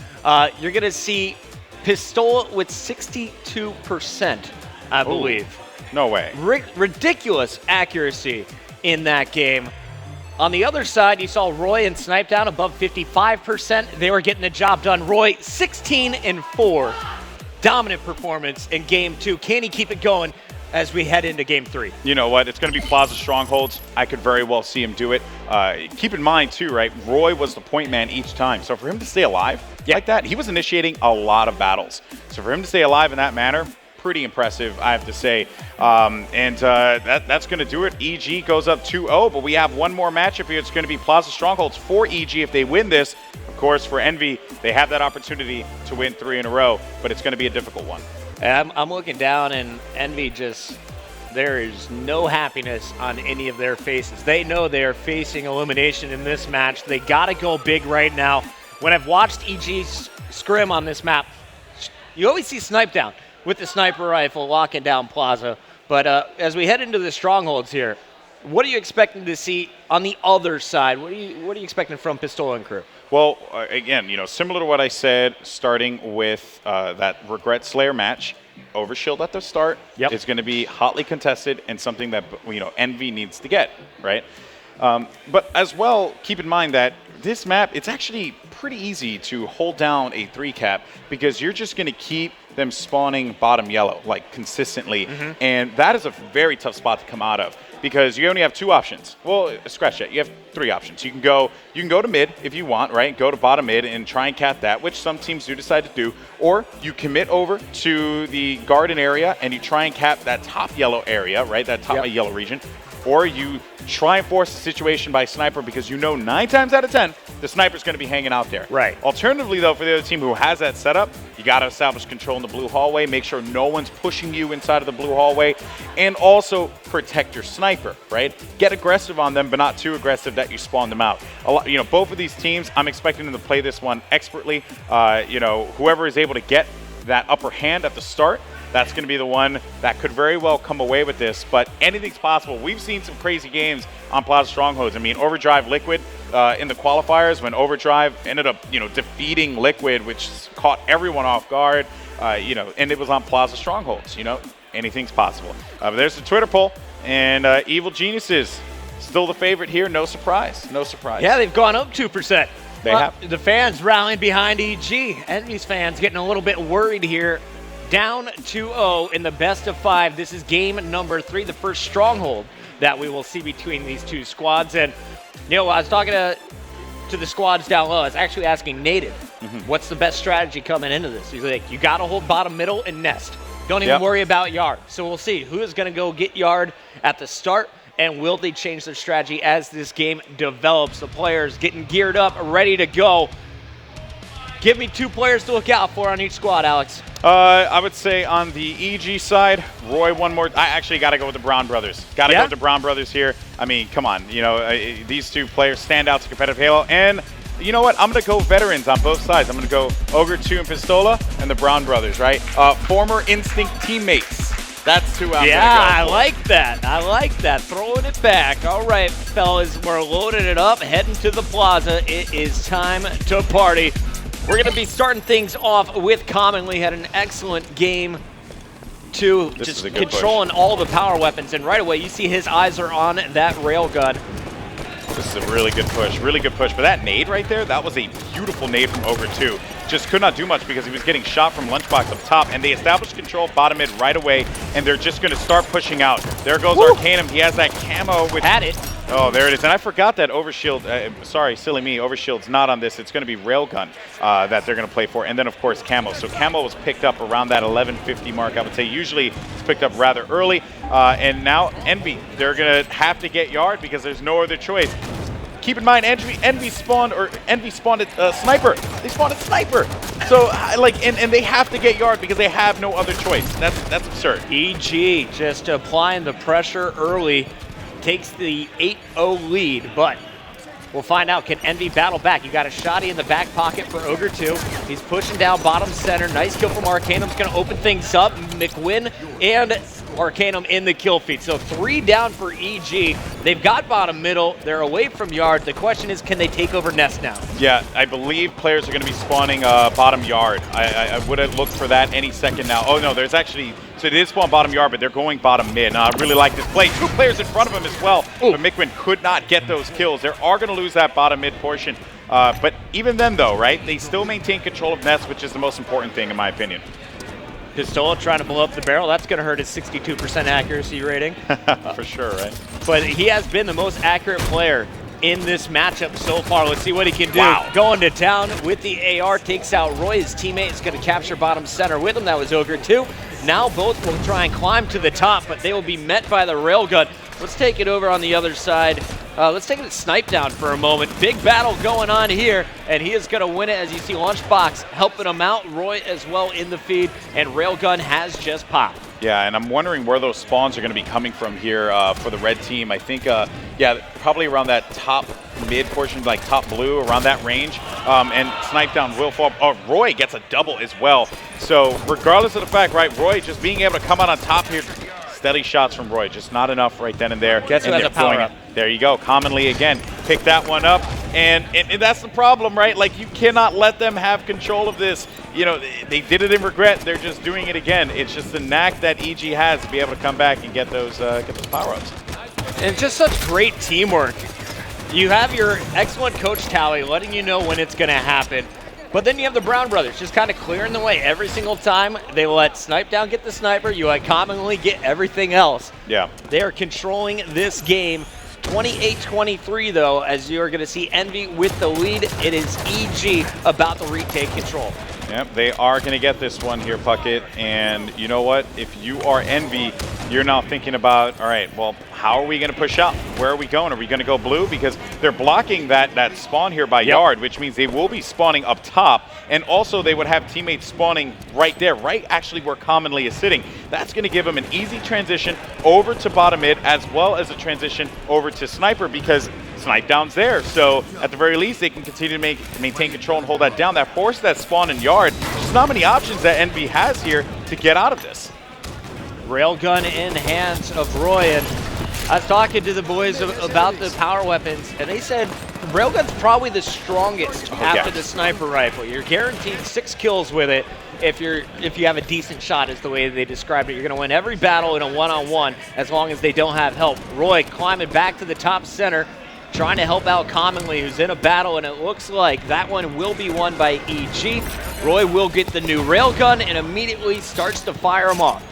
you're going to see Pistola with 62%, I believe. No way. Ridiculous accuracy in that game. On the other side, you saw Roy and Snipe down above 55%. They were getting the job done. Roy, 16-4. Dominant performance in Game 2. Can he keep it going as we head into Game 3? You know what? It's going to be Plaza Strongholds. I could very well see him do it. Keep in mind, too, right? Roy was the point man each time. So for him to stay alive like that, he was initiating a lot of battles. So for him to stay alive in that manner, pretty impressive, I have to say. That's going to do it. EG goes up 2-0, but we have one more matchup here. It's going to be Plaza Strongholds for EG if they win this. Of course, for Envy, they have that opportunity to win 3 in a row, but it's going to be a difficult one. I'm looking down, and Envy there is no happiness on any of their faces. They know they are facing elimination in this match. They got to go big right now. When I've watched EG's scrim on this map, you always see Snipe down with the sniper rifle locking down Plaza. But as we head into the Strongholds here, what are you expecting to see on the other side? What are you expecting from Pistola and crew? Well, again, you know, similar to what I said, starting with that Regret Slayer match, Overshield at the start is going to be hotly contested and something that, you know, Envy needs to get, right? But as well, keep in mind that this map, it's actually pretty easy to hold down a 3-cap because you're just going to keep them spawning bottom yellow, like, consistently. And that is a very tough spot to come out of because you only have 2 options. Well, scratch that. You have 3 options. You can go to mid if you want, right? Go to bottom mid and try and cap that, which some teams do decide to do. Or you commit over to the garden area and you try and cap that top yellow area, right? That top yellow region. Or you try and force the situation by sniper because you know 9 times out of 10 the sniper's going to be hanging out there. Right. Alternatively, though, for the other team who has that setup, you got to establish control in the blue hallway, make sure no one's pushing you inside of the blue hallway, and also protect your sniper, right? Get aggressive on them, but not too aggressive that you spawn them out. You know, both of these teams, I'm expecting them to play this one expertly. You know, whoever is able to get that upper hand at the start, That's going to be the one that could very well come away with this, but anything's possible. We've seen some crazy games on Plaza Strongholds. I mean, Overdrive Liquid in the qualifiers, when Overdrive ended up, defeating Liquid, which caught everyone off guard, and it was on Plaza Strongholds. Anything's possible. But there's the Twitter poll, and Evil Geniuses still the favorite here. No surprise. No surprise. Yeah, they've gone up 2%. They have. The fans rallying behind EG. Envy's fans getting a little bit worried here. Down 2-0 in the best of 5. This is game number 3, the first stronghold that we will see between these two squads. And, I was talking to the squads down low. I was actually asking Native, what's the best strategy coming into this? He's like, you got to hold bottom, middle, and nest. Don't even worry about yard. So we'll see who is going to go get yard at the start, and will they change their strategy as this game develops? The players getting geared up, ready to go. Give me 2 players to look out for on each squad, Alex. I would say on the EG side, Roy one more. I actually got to go with the Brown brothers. Got to go with the Brown brothers here. I mean, come on. These 2 players stand out to competitive Halo. And you know what? I'm going to go veterans on both sides. I'm going to go Ogre 2 and Pistola and the Brown brothers, right? Former Instinct teammates. That's who I'm going to go for. I like that. I like that. Throwing it back. All right, fellas, we're loading it up, heading to the plaza. It is time to party. We're going to be starting things off with Commonly. Had an excellent game, too. Just controlling all the power weapons. And right away, you see his eyes are on that railgun. This is a really good push, really good push. But that nade right there, that was a beautiful nade from Ogre 2. Just could not do much because he was getting shot from Lunchbox up top, and they established control bottom mid right away, and they're just going to start pushing out. There goes Arcanum. He has that camo. Had it. Oh, there it is. And I forgot that Overshield, sorry, silly me, Overshield's not on this. It's going to be Railgun that they're going to play for. And then, of course, Camo. So Camo was picked up around that 11:50 mark, I would say. Usually it's picked up rather early. And now Envy, they're going to have to get yard because there's no other choice. Keep in mind, Envy spawned a Sniper. They spawned a Sniper. So, and they have to get yard because they have no other choice. That's absurd. EG just applying the pressure early. Takes the 8-0 lead, but we'll find out. Can Envy battle back? You got a shotty in the back pocket for Ogre 2. He's pushing down bottom center. Nice kill from Arcanum's going to open things up. McWin and Arcanum in the kill feed. So 3 down for EG. They've got bottom middle. They're away from yard. The question is, can they take over nest now? Yeah, I believe players are going to be spawning bottom yard. I would have looked for that any second now. Oh, no, there's actually... So they did spawn bottom yard, but they're going bottom mid. Now, I really like this play. 2 players in front of him as well. But McWin could not get those kills. They are going to lose that bottom mid portion. But even then, though, right, they still maintain control of nest, which is the most important thing, in my opinion. Pistola trying to blow up the barrel. That's going to hurt his 62% accuracy rating. For sure, right? But he has been the most accurate player in this matchup so far. Let's see what he can do. Wow. Going to town with the AR, takes out Roy. His teammate is going to capture bottom center with him. That was Ogre 2. Now both will try and climb to the top, but they will be met by the railgun. Let's take it over on the other side. Let's take it to Snipe Down for a moment. Big battle going on here, and he is going to win it as you see Lunchbox helping him out. Roy as well in the feed, and Railgun has just popped. Yeah, and I'm wondering where those spawns are going to be coming from here for the red team. I think, yeah, probably around that top mid portion, like top blue, around that range. And Snipe Down will fall. Oh, Roy gets a double as well. So regardless of the fact, right, Roy just being able to come out on top here, steady shots from Roy, just not enough right then and there. Gets him at the power up. There you go. Commonly again, pick that one up. And that's the problem, right? Like, you cannot let them have control of this. You know, they did it in regret. They're just doing it again. It's just the knack that EG has to be able to come back and get those power-ups. And it's just such great teamwork. You have your excellent coach Tally letting you know when it's going to happen. But then you have the Brown brothers just kind of clearing the way every single time. They let Snipe Down get the sniper. You let Commonly get everything else. Yeah. They are controlling this game. 28-23, though, as you're going to see Envy with the lead. It is EG about to retake control. Yep, they are going to get this one here, Puckett. And you know what? If you are Envy, you're now thinking about, all right, well, how are we going to push out? Where are we going? Are we going to go blue? Because they're blocking that spawn here by yard, which means they will be spawning up top. And also they would have teammates spawning right there, right actually where Commonly is sitting. That's going to give them an easy transition over to bottom mid, as well as a transition over to Sniper, because Snipe Down's there. So at the very least, they can continue to maintain control and hold that down. That force that spawn in yard, there's not many options that Envy has here to get out of this. Railgun in hands of Roy, and I was talking to the boys about the power weapons, and they said Railgun's probably the strongest after the sniper rifle. You're guaranteed 6 kills with it if you have a decent shot, is the way they described it. You're going to win every battle in a one-on-one as long as they don't have help. Roy climbing back to the top center, trying to help out Commonly, who's in a battle, and it looks like that one will be won by EG. Roy will get the new railgun and immediately starts to fire them off.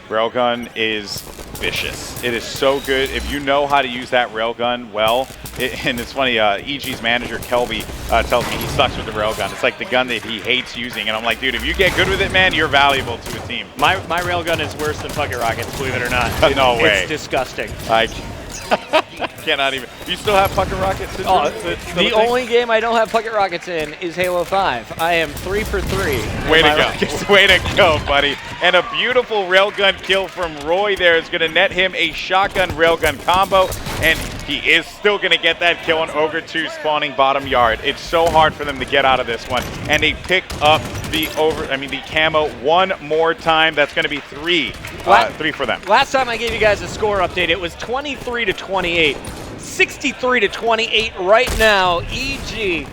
Railgun is vicious. It is so good. If you know how to use that railgun well, and it's funny, EG's manager, Kelby, tells me he sucks with the railgun. It's like the gun that he hates using, and I'm like, dude, if you get good with it, man, you're valuable to a team. My railgun is worse than bucket rockets, believe it or not. No way. It's disgusting. Cannot even. You still have Pucker Rockets? The only game I don't have Pucket Rockets in is Halo 5. I am 3 for 3. Way to go. Way to go, buddy. And a beautiful railgun kill from Roy there is going to net him a shotgun railgun combo. And he is still going to get that kill on Ogre 2 spawning bottom yard. It's so hard for them to get out of this one. And they pick up the camo one more time. That's going to be 3. 3 for them. Last time I gave you guys a score update, it was 23-28. 63-28 right now. EG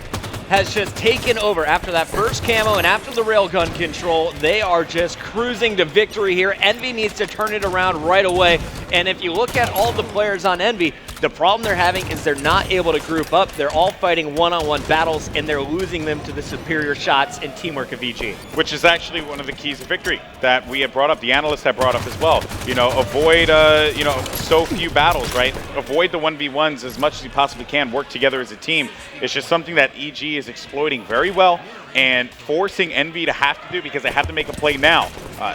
has just taken over after that first camo and after the railgun control. They are just cruising to victory here. Envy needs to turn it around right away. And if you look at all the players on Envy, the problem they're having is they're not able to group up. They're all fighting one-on-one battles, and they're losing them to the superior shots and teamwork of EG. Which is actually one of the keys of victory that we had brought up, the analysts had brought up as well. You know, avoid, so few battles, right? Avoid the 1v1s as much as you possibly can. Work together as a team. It's just something that EG is exploiting very well and forcing Envy to have to do because they have to make a play now.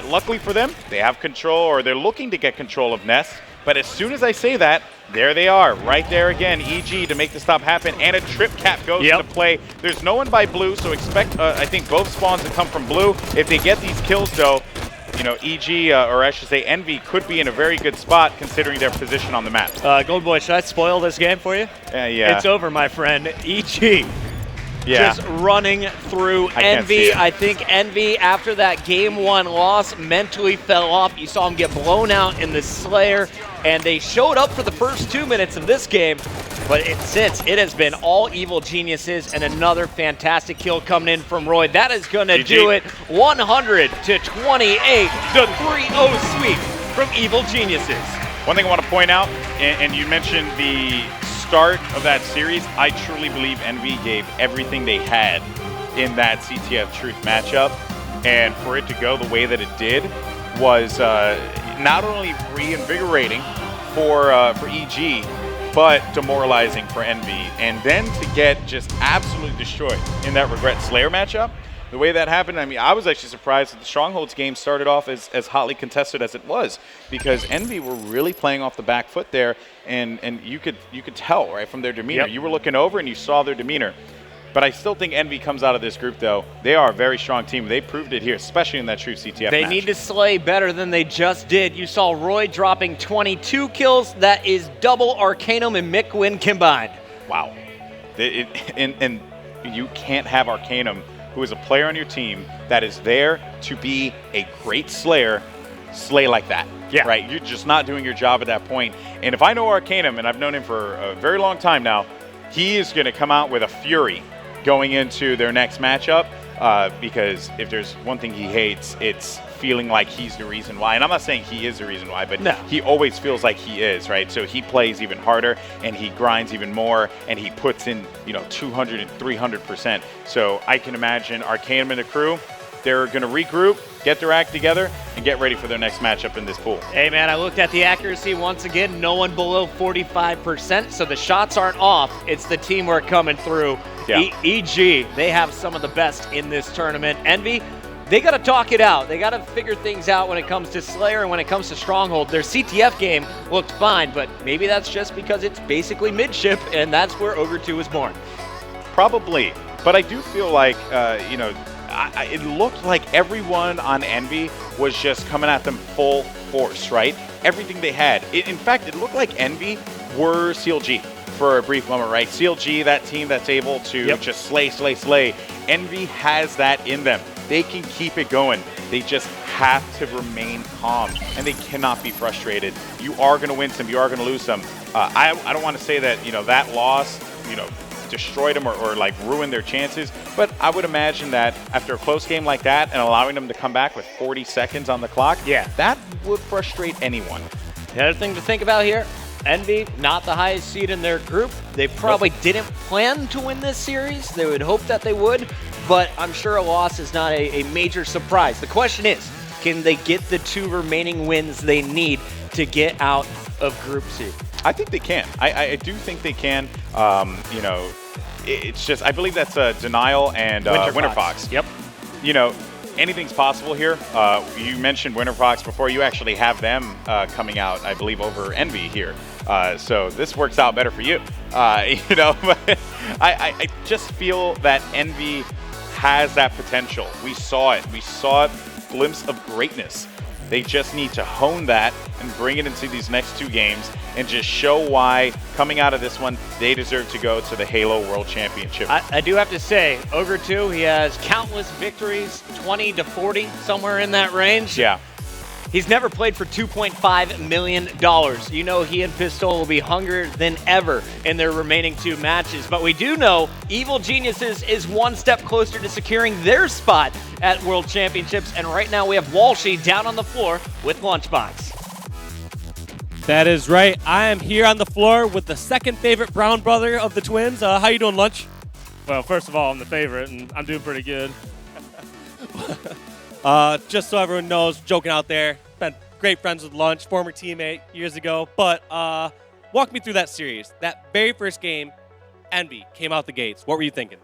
Luckily for them, they have control, or they're looking to get control of Nest. But as soon as I say that, there they are, right there again. EG to make the stop happen, and a trip cap goes into play. There's no one by blue, so expect, I think, both spawns to come from blue. If they get these kills, though, you know, EG, or I should say Envy, could be in a very good spot considering their position on the map. Gold Boy, should I spoil this game for you? Yeah. It's over, my friend. EG. Just running through Envy. I think Envy, after that game 1 loss, mentally fell off. You saw him get blown out in the Slayer, and they showed up for the first 2 minutes of this game, but since it has been all evil geniuses, and another fantastic kill coming in from Roy. That is going to do it. 100-28, the 3-0 sweep from evil geniuses. One thing I want to point out, and you mentioned the start of that series, I truly believe Envy gave everything they had in that CTF Truth matchup, and for it to go the way that it did was not only reinvigorating for EG, but demoralizing for Envy. And then to get just absolutely destroyed in that Regret Slayer matchup, the way that happened, I mean, I was actually surprised that the Strongholds game started off as hotly contested as it was, because Envy were really playing off the back foot there, and you could tell, right, from their demeanor. You were looking over and you saw their demeanor. But I still think Envy comes out of this group, though. They are a very strong team. They proved it here, especially in that true CTF They match. need to slay better than they just did. You saw Roy dropping 22 kills. That is double Arcanum and Mikwin combined. Wow. And you can't have Arcanum, who is a player on your team that is there to be a great Slayer, slay like that. Yeah. Right? You're just not doing your job at that point. And if I know Arcanum, and I've known him for a very long time now, he is going to come out with a fury going into their next matchup, because if there's one thing he hates, it's feeling like he's the reason why. And I'm not saying he is the reason why, but he always feels like he is, right? So he plays even harder, and he grinds even more, and he puts in, 200 and 300%. So I can imagine Arcanum and the crew, they're going to regroup, get their act together, and get ready for their next matchup in this pool. Hey, man, I looked at the accuracy once again. No one below 45%, so the shots aren't off. It's the teamwork coming through. Yeah. EG, they have some of the best in this tournament. Envy, they got to talk it out. They got to figure things out when it comes to Slayer and when it comes to Stronghold. Their CTF game looked fine, but maybe that's just because it's basically midship, and that's where Ogre 2 was born. Probably, but I do feel like, it looked like everyone on Envy was just coming at them full force, right? Everything they had. In fact, it looked like Envy were CLG for a brief moment, right? CLG, that team that's able to just slay. Envy has that in them. They can keep it going. They just have to remain calm, and they cannot be frustrated. You are going to win some. You are going to lose some. I don't want to say that, that loss, destroyed them or like ruined their chances, but I would imagine that after a close game like that and allowing them to come back with 40 seconds on the clock, that would frustrate anyone. The other thing to think about here, Envy, not the highest seed in their group. They probably didn't plan to win this series. They would hope that they would, but I'm sure a loss is not a major surprise. The question is, can they get the 2 remaining wins they need to get out of Group C? I think they can. I do think they can. It's just, I believe that's Denial and Winter Fox. Yep. Anything's possible here. You mentioned Winter Fox before. You actually have them coming out, I believe, over Envy here. So this works out better for you. But I just feel that Envy has that potential. We saw it. We saw a glimpse of greatness. They just need to hone that and bring it into these next 2 games and just show why, coming out of this one, they deserve to go to the Halo World Championship. I do have to say, Ogre 2, he has countless victories, 20 to 40, somewhere in that range. Yeah. He's never played for $2.5 million. He and Pistol will be hungrier than ever in their remaining 2 matches. But we do know Evil Geniuses is 1 step closer to securing their spot at World Championships. And right now we have Walshy down on the floor with Lunchbox. That is right. I am here on the floor with the second favorite brown brother of the twins. How you doing, Lunch? Well, first of all, I'm the favorite, and I'm doing pretty good. Just so everyone knows, joking out there, been great friends with Lunch, former teammate years ago. But walk me through that series. That very first game, Envy came out the gates. What were you thinking?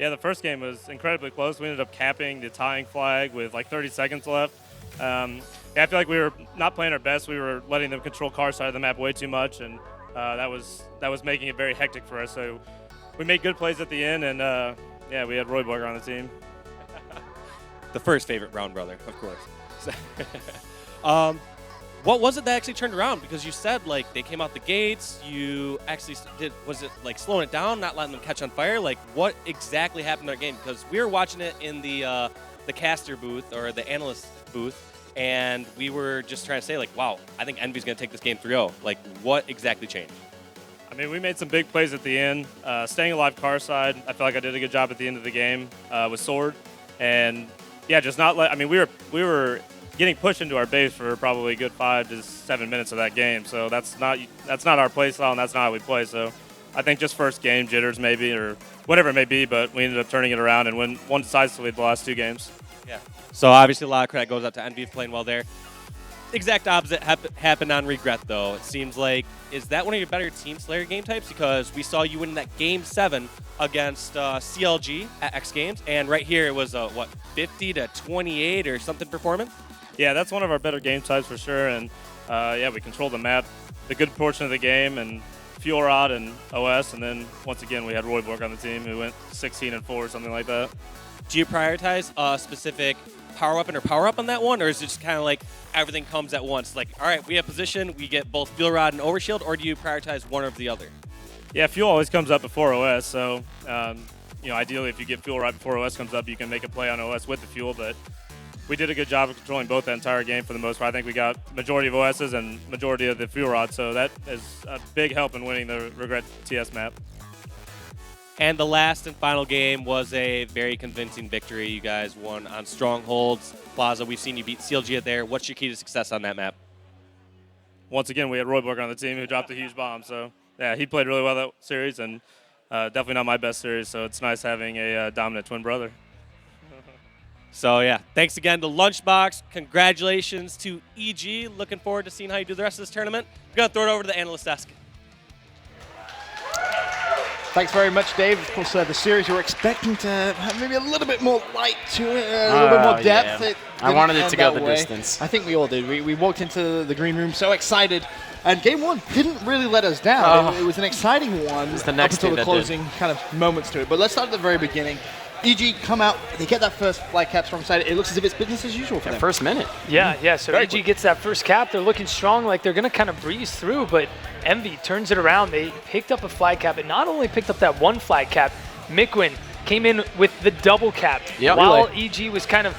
Yeah, the first game was incredibly close. We ended up capping the tying flag with like 30 seconds left. I feel like we were not playing our best. We were letting them control car side of the map way too much, and that was making it very hectic for us. So we made good plays at the end, and we had Royborger on the team. The first favorite brown brother, of course. What was it that actually turned around? Because you said, like, they came out the gates, you actually did, was it, like, slowing it down, not letting them catch on fire? Like, what exactly happened in that game? Because we were watching it in the caster booth, or the analyst booth, and we were just trying to say, like, wow, I think Envy's going to take this game 3-0. Like, what exactly changed? I mean, we made some big plays at the end. Staying alive car side, I feel like I did a good job at the end of the game with Sword. And, yeah, just not let – I mean, we were getting pushed into our base for probably a good 5 to 7 minutes of that game. So that's not our play style, and that's not how we play. So I think just first game jitters maybe, or whatever it may be, but we ended up turning it around and won decisively the last 2 games. Yeah. So obviously a lot of credit goes out to Envy for playing well there. Exact opposite happened on Regret, though. It seems like, is that one of your better Team Slayer game types? Because we saw you win that Game 7 against CLG at X Games, and right here it was, 50 to 28 or something performance? Yeah, that's one of our better game types for sure, and we controlled the map, the good portion of the game, and Fuel Rod and OS, and then once again we had Royborg on the team who went 16-4 or something like that. Do you prioritize a specific power weapon or power up on that one, or is it just kind of like everything comes at once? Like, all right, we have position, we get both Fuel Rod and Overshield, or do you prioritize one or the other? Yeah, Fuel always comes up before OS, so ideally if you get Fuel Rod before OS comes up, you can make a play on OS with the Fuel, but we did a good job of controlling both the entire game for the most part. I think we got majority of OSs and majority of the Fuel Rod, so that is a big help in winning the Regret TS map. And the last and final game was a very convincing victory. You guys won on Strongholds. Plaza, we've seen you beat CLG there. What's your key to success on that map? Once again, we had Royborg on the team who dropped a huge bomb. So, yeah, he played really well that series, and definitely not my best series, so it's nice having a dominant twin brother. So, yeah, thanks again to Lunchbox. Congratulations to EG. Looking forward to seeing how you do the rest of this tournament. We're going to throw it over to the analyst desk. Thanks very much, Dave. Of course, the series you were expecting to have maybe a little bit more light to it, a little bit more depth. Yeah. I wanted it to go the distance. I think we all did. We walked into the green room so excited, and game one didn't really let us down. It was an exciting one the next up until the closing kind of moments to it. But let's start at the very beginning. EG come out, they get that first flag cap strong side. It looks as if it's business as usual for them. First minute. Yeah, so EG gets that first cap. They're looking strong, like they're going to kind of breeze through, but Envy turns it around. They picked up a flag cap, and not only picked up that one flag cap, Mikwin came in with the double cap. While EG was kind of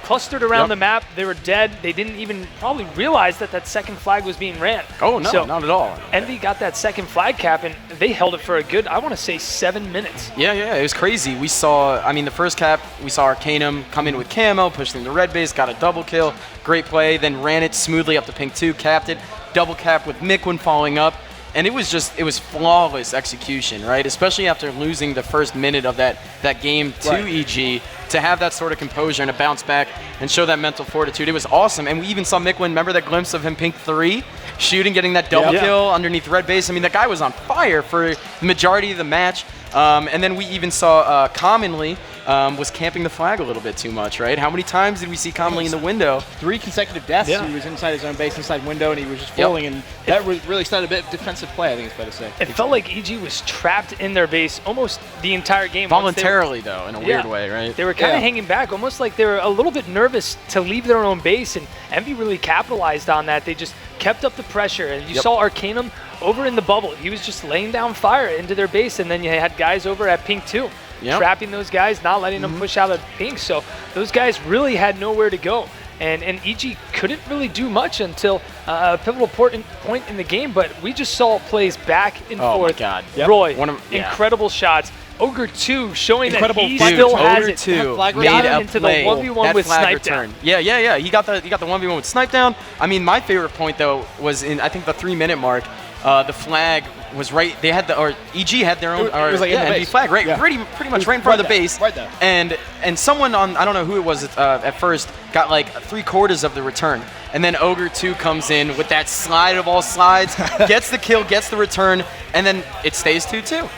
clustered around the map, they were dead. They didn't even probably realize that that second flag was being ran. Oh, no, so not at all. Envy got that second flag cap, and they held it for a good, I want to say, 7 minutes. Yeah, it was crazy. We saw, I mean, the first cap, we saw Arcanum come in with camo, pushed into red base, got a double kill, great play, then ran it smoothly up to pink 2, capped it, double cap with Mikwin following up. And it was flawless execution, right? Especially after losing the first minute of that game to EG, to have that sort of composure and to bounce back and show that mental fortitude. It was awesome. And we even saw Mikwin, remember that glimpse of him pink 3, shooting, getting that double kill underneath red base. I mean, that guy was on fire for the majority of the match. And then we even saw Commonly was camping the flag a little bit too much, right? How many times did we see Commonly in the window? 3 consecutive deaths. He was inside his own base, inside window, and he was just falling. And that really started a bit of defensive play, I think it's fair to say. It felt like EG was trapped in their base almost the entire game. Voluntarily, though, in a weird way, right? They were kind of hanging back, almost like they were a little bit nervous to leave their own base, and Envy really capitalized on that. They just kept up the pressure, and you saw Arcanum over in the bubble. He was just laying down fire into their base, and then you had guys over at pink 2. Trapping those guys, not letting them push out of pink. So those guys really had nowhere to go. And EG couldn't really do much until a pivotal point in the game, but we just saw plays back and forth. My God. Roy, incredible shots. Ogre 2 showing that he still has it. 2 got him into the 1v1 with Snipe Down. Yeah. He got the 1v1 with Snipe Down. I mean, my favorite point, though, was in, I think, the 3-minute mark. The flag was right. They had EG had their own Envy flag, right? Pretty much right in front of the base. Right there. And someone on, I don't know who it was at first, got like 3/4 of the return. And then Ogre 2 comes in with that slide of all slides, gets the kill, gets the return, and then it stays 2-2.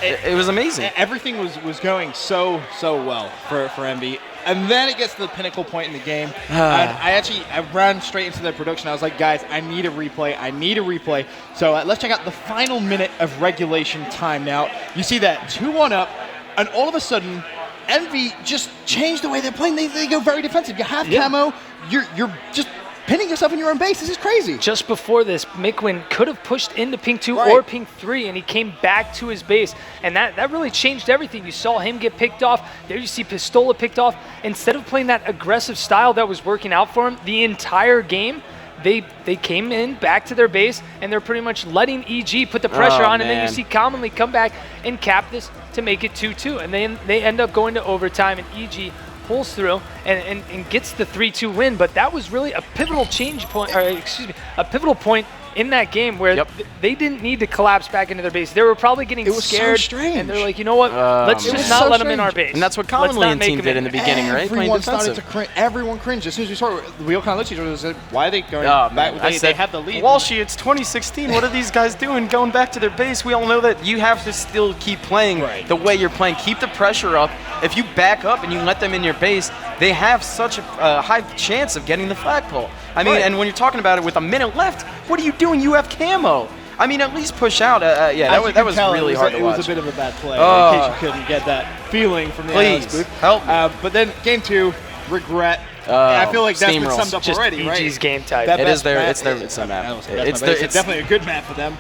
It was amazing. Everything was going so well for Envy. And then it gets to the pinnacle point in the game. I ran straight into the production. I was like, guys, I need a replay. So let's check out the final minute of regulation time now. You see that 2-1 up, and all of a sudden, Envy just changed the way they're playing. They go very defensive. You have camo. You're just pinning yourself in your own base. This is crazy. Just before this, Mikwin could have pushed into pink 2 or pink 3, and he came back to his base. And that really changed everything. You saw him get picked off. There you see Pistola picked off. Instead of playing that aggressive style that was working out for him the entire game, they came in back to their base, and they're pretty much letting EG put the pressure on. And then you see Commonly come back and cap this to make it 2-2. And then they end up going to overtime, and EG pulls through and gets the 3-2 win. But that was really a pivotal a pivotal point in that game where they didn't need to collapse back into their base. They were probably getting scared, and they're like, you know what? Let's just not let them in our base. And that's what Commonly and team did in the beginning, right? Everyone started to cringe. Everyone cringed. As soon as we saw it, we all kind of looked at each other and said, why are they going back? They have the lead. Walshy, it's 2016. What are these guys doing going back to their base? We all know that you have to still keep playing the way you're playing. Keep the pressure up. If you back up and you let them in your base, they have such a high chance of getting the flagpole. I mean, and when you're talking about it with a minute left, what are you doing? You have camo. I mean, at least push out. That was really hard to watch. It was a bit of a bad play, in case you couldn't get that feeling from the analyst booth. Help. But then game 2, regret. I feel like that's been summed up just already, right? EG's game type. It is their map. It's definitely a good map for them.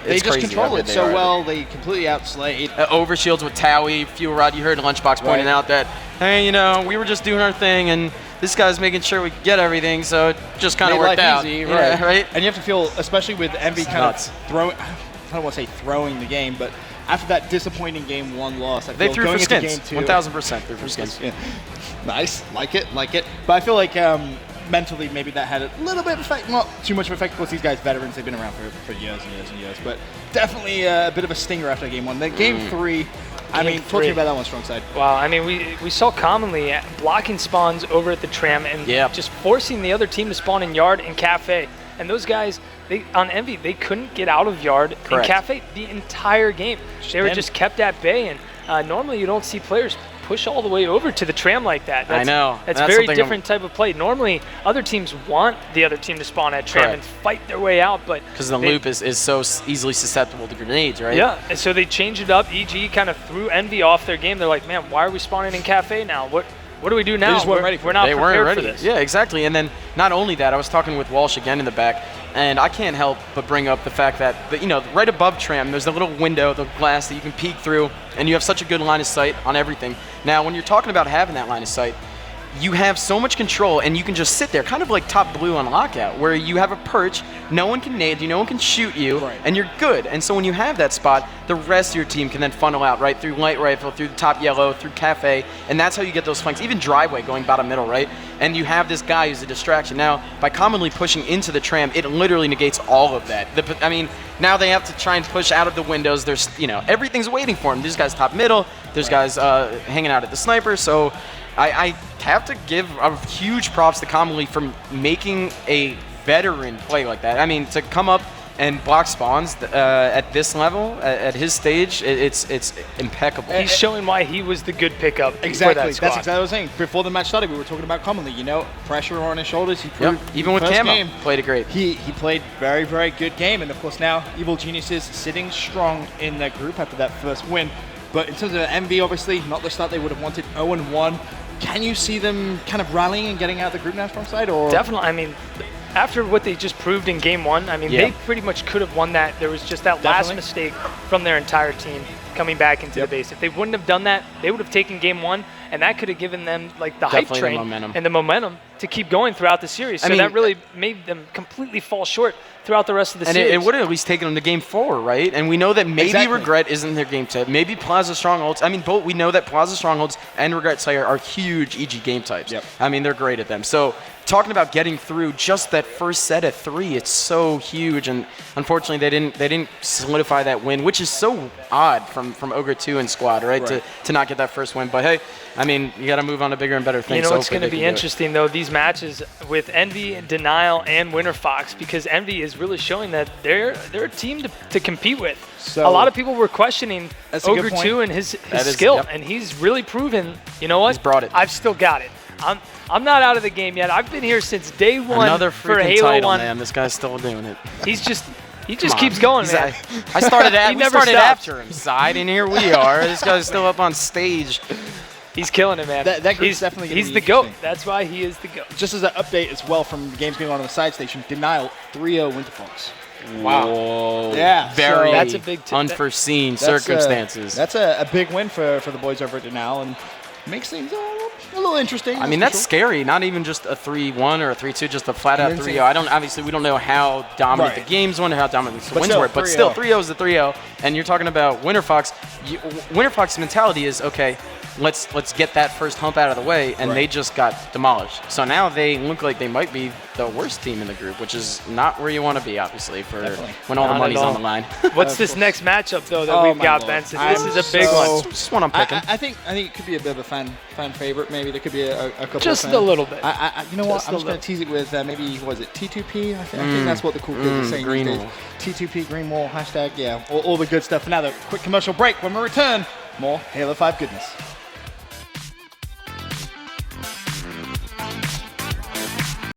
They just control it so well. They completely outslayed. Overshields with Towie. Fuel Rod, you heard Lunchbox pointing out that, hey, we were just doing our thing, and this guy's making sure we get everything, so it just kind of worked out. Easy, right? And you have to feel, especially with Envy kind of throwing, I don't want to say throwing the game, but after that disappointing game 1 loss, I feel they threw going for skins. into game 2, 1,000% threw for skins. Yeah. Nice, like it. But I feel like mentally maybe that had a little bit of effect, not too much of effect. Of course, these guys veterans, they've been around for years and years and years, but definitely a bit of a stinger after game 1. Then game 3. Talk to me about that one, Strong Side. Wow, I mean, we saw Commonly blocking spawns over at the tram and just forcing the other team to spawn in yard and cafe. And those guys, on Envy, they couldn't get out of yard and cafe the entire game. They were just kept at bay, and normally you don't see players push all the way over to the tram like that. I know. That's very different type of play. Normally, other teams want the other team to spawn at tram and fight their way out, but because the loop is so easily susceptible to grenades, right? Yeah, and so they changed it up. EG kind of threw Envy off their game. They're like, man, why are we spawning in cafe now? what do we do now? They just weren't ready for We're not they prepared weren't ready. for this. Yeah, exactly. And then not only that, I was talking with Walsh again in the back, and I can't help but bring up the fact that, right above Tram, there's a little window, the glass that you can peek through, and you have such a good line of sight on everything. Now, when you're talking about having that line of sight, you have so much control, and you can just sit there, kind of like Top Blue on Lockout, where you have a perch, no one can nade you, no one can shoot you, and you're good. And so when you have that spot, the rest of your team can then funnel out, right, through Light Rifle, through the Top Yellow, through Cafe, and that's how you get those flanks, even Driveway going bottom middle, right? And you have this guy who's a distraction. Now, by commonly pushing into the Tram, it literally negates all of that. Now they have to try and push out of the windows. There's, everything's waiting for them. These guys top middle, there's guys hanging out at the sniper, so I have to give a huge props to Commonly for making a veteran play like that. I mean, to come up and block spawns at this level, at his stage, it's impeccable. He's showing why he was the good pickup. Exactly. For that That's squad. exactly what I was saying. Before the match started, we were talking about Commonly. Pressure on his shoulders. He proved even with first Camo, game, played it great. He played very, very good game. And, of course, now Evil Geniuses sitting strong in their group after that first win. But in terms of MV, obviously, not the start they would have wanted, 0-1. Can you see them kind of rallying and getting out of the group now from side? Or Definitely. I mean, after what they just proved in game one, they pretty much could have won that. There was just that last mistake from their entire team coming back into the base. If they wouldn't have done that, they would have taken game one, and that could have given them the hype train and the momentum to keep going throughout the series. So that really made them completely fall short throughout the rest of the series. And it would have at least taken them to game 4, right? And we know that maybe Regret isn't their game type. Maybe Plaza Strongholds. I mean, both we know that Plaza Strongholds and Regret Slayer are huge EG game types. Yep. I mean, they're great at them. So talking about getting through just that first set at 3, it's so huge. And unfortunately, they didn't solidify that win, which is so odd from Ogre 2 and Squad, right? To not get that first win. But hey, I mean, you got to move on to bigger and better things. You know what's going to be interesting, though, these matches with Envy, Denial, and Winter Fox, because Envy is really showing that they're a team to compete with. So a lot of people were questioning Ogre 2 and his skill, and he's really proven, you know what? He's brought it. I've still got it. I'm not out of the game yet. I've been here since day one. Another for freaking Halo title, 1. man. This guy's still doing it. He just keeps going, man. I started we started after him, Side, and here we are. This guy's still up on stage. He's killing it, man. That group's definitely going to be He's the GOAT. That's why he is the GOAT. Just as an update as well from games going on the side station, Denial 3-0 Winter Fox. Wow. Whoa. Yeah. Very that's a big unforeseen circumstances. That's a big win for the boys over at Denial, and makes things a little interesting. I mean, that's scary. Not even just a 3-1 or a 3-2, just a flat-out 3-0. Obviously, we don't know how dominant the games went or how dominant the wins were, but still, 3-0 is the 3-0. And you're talking about Winter Fox. Winter Fox's mentality is, okay, let's get that first hump out of the way, and they just got demolished. So now they look like they might be the worst team in the group, which is not where you want to be, obviously, for when all the money's on the line. What's this next matchup, though, that we've got, Benson? This is a big one. Just one I'm picking. I think it could be a bit of a fan favorite. Maybe there could be a couple. Just a little bit. You know what? I'm just going to tease it with maybe T2P. I think that's what the cool kids are saying these days. T2P Green Wall hashtag. Yeah, all the good stuff. Now the quick commercial break. When we return, more Halo 5 goodness.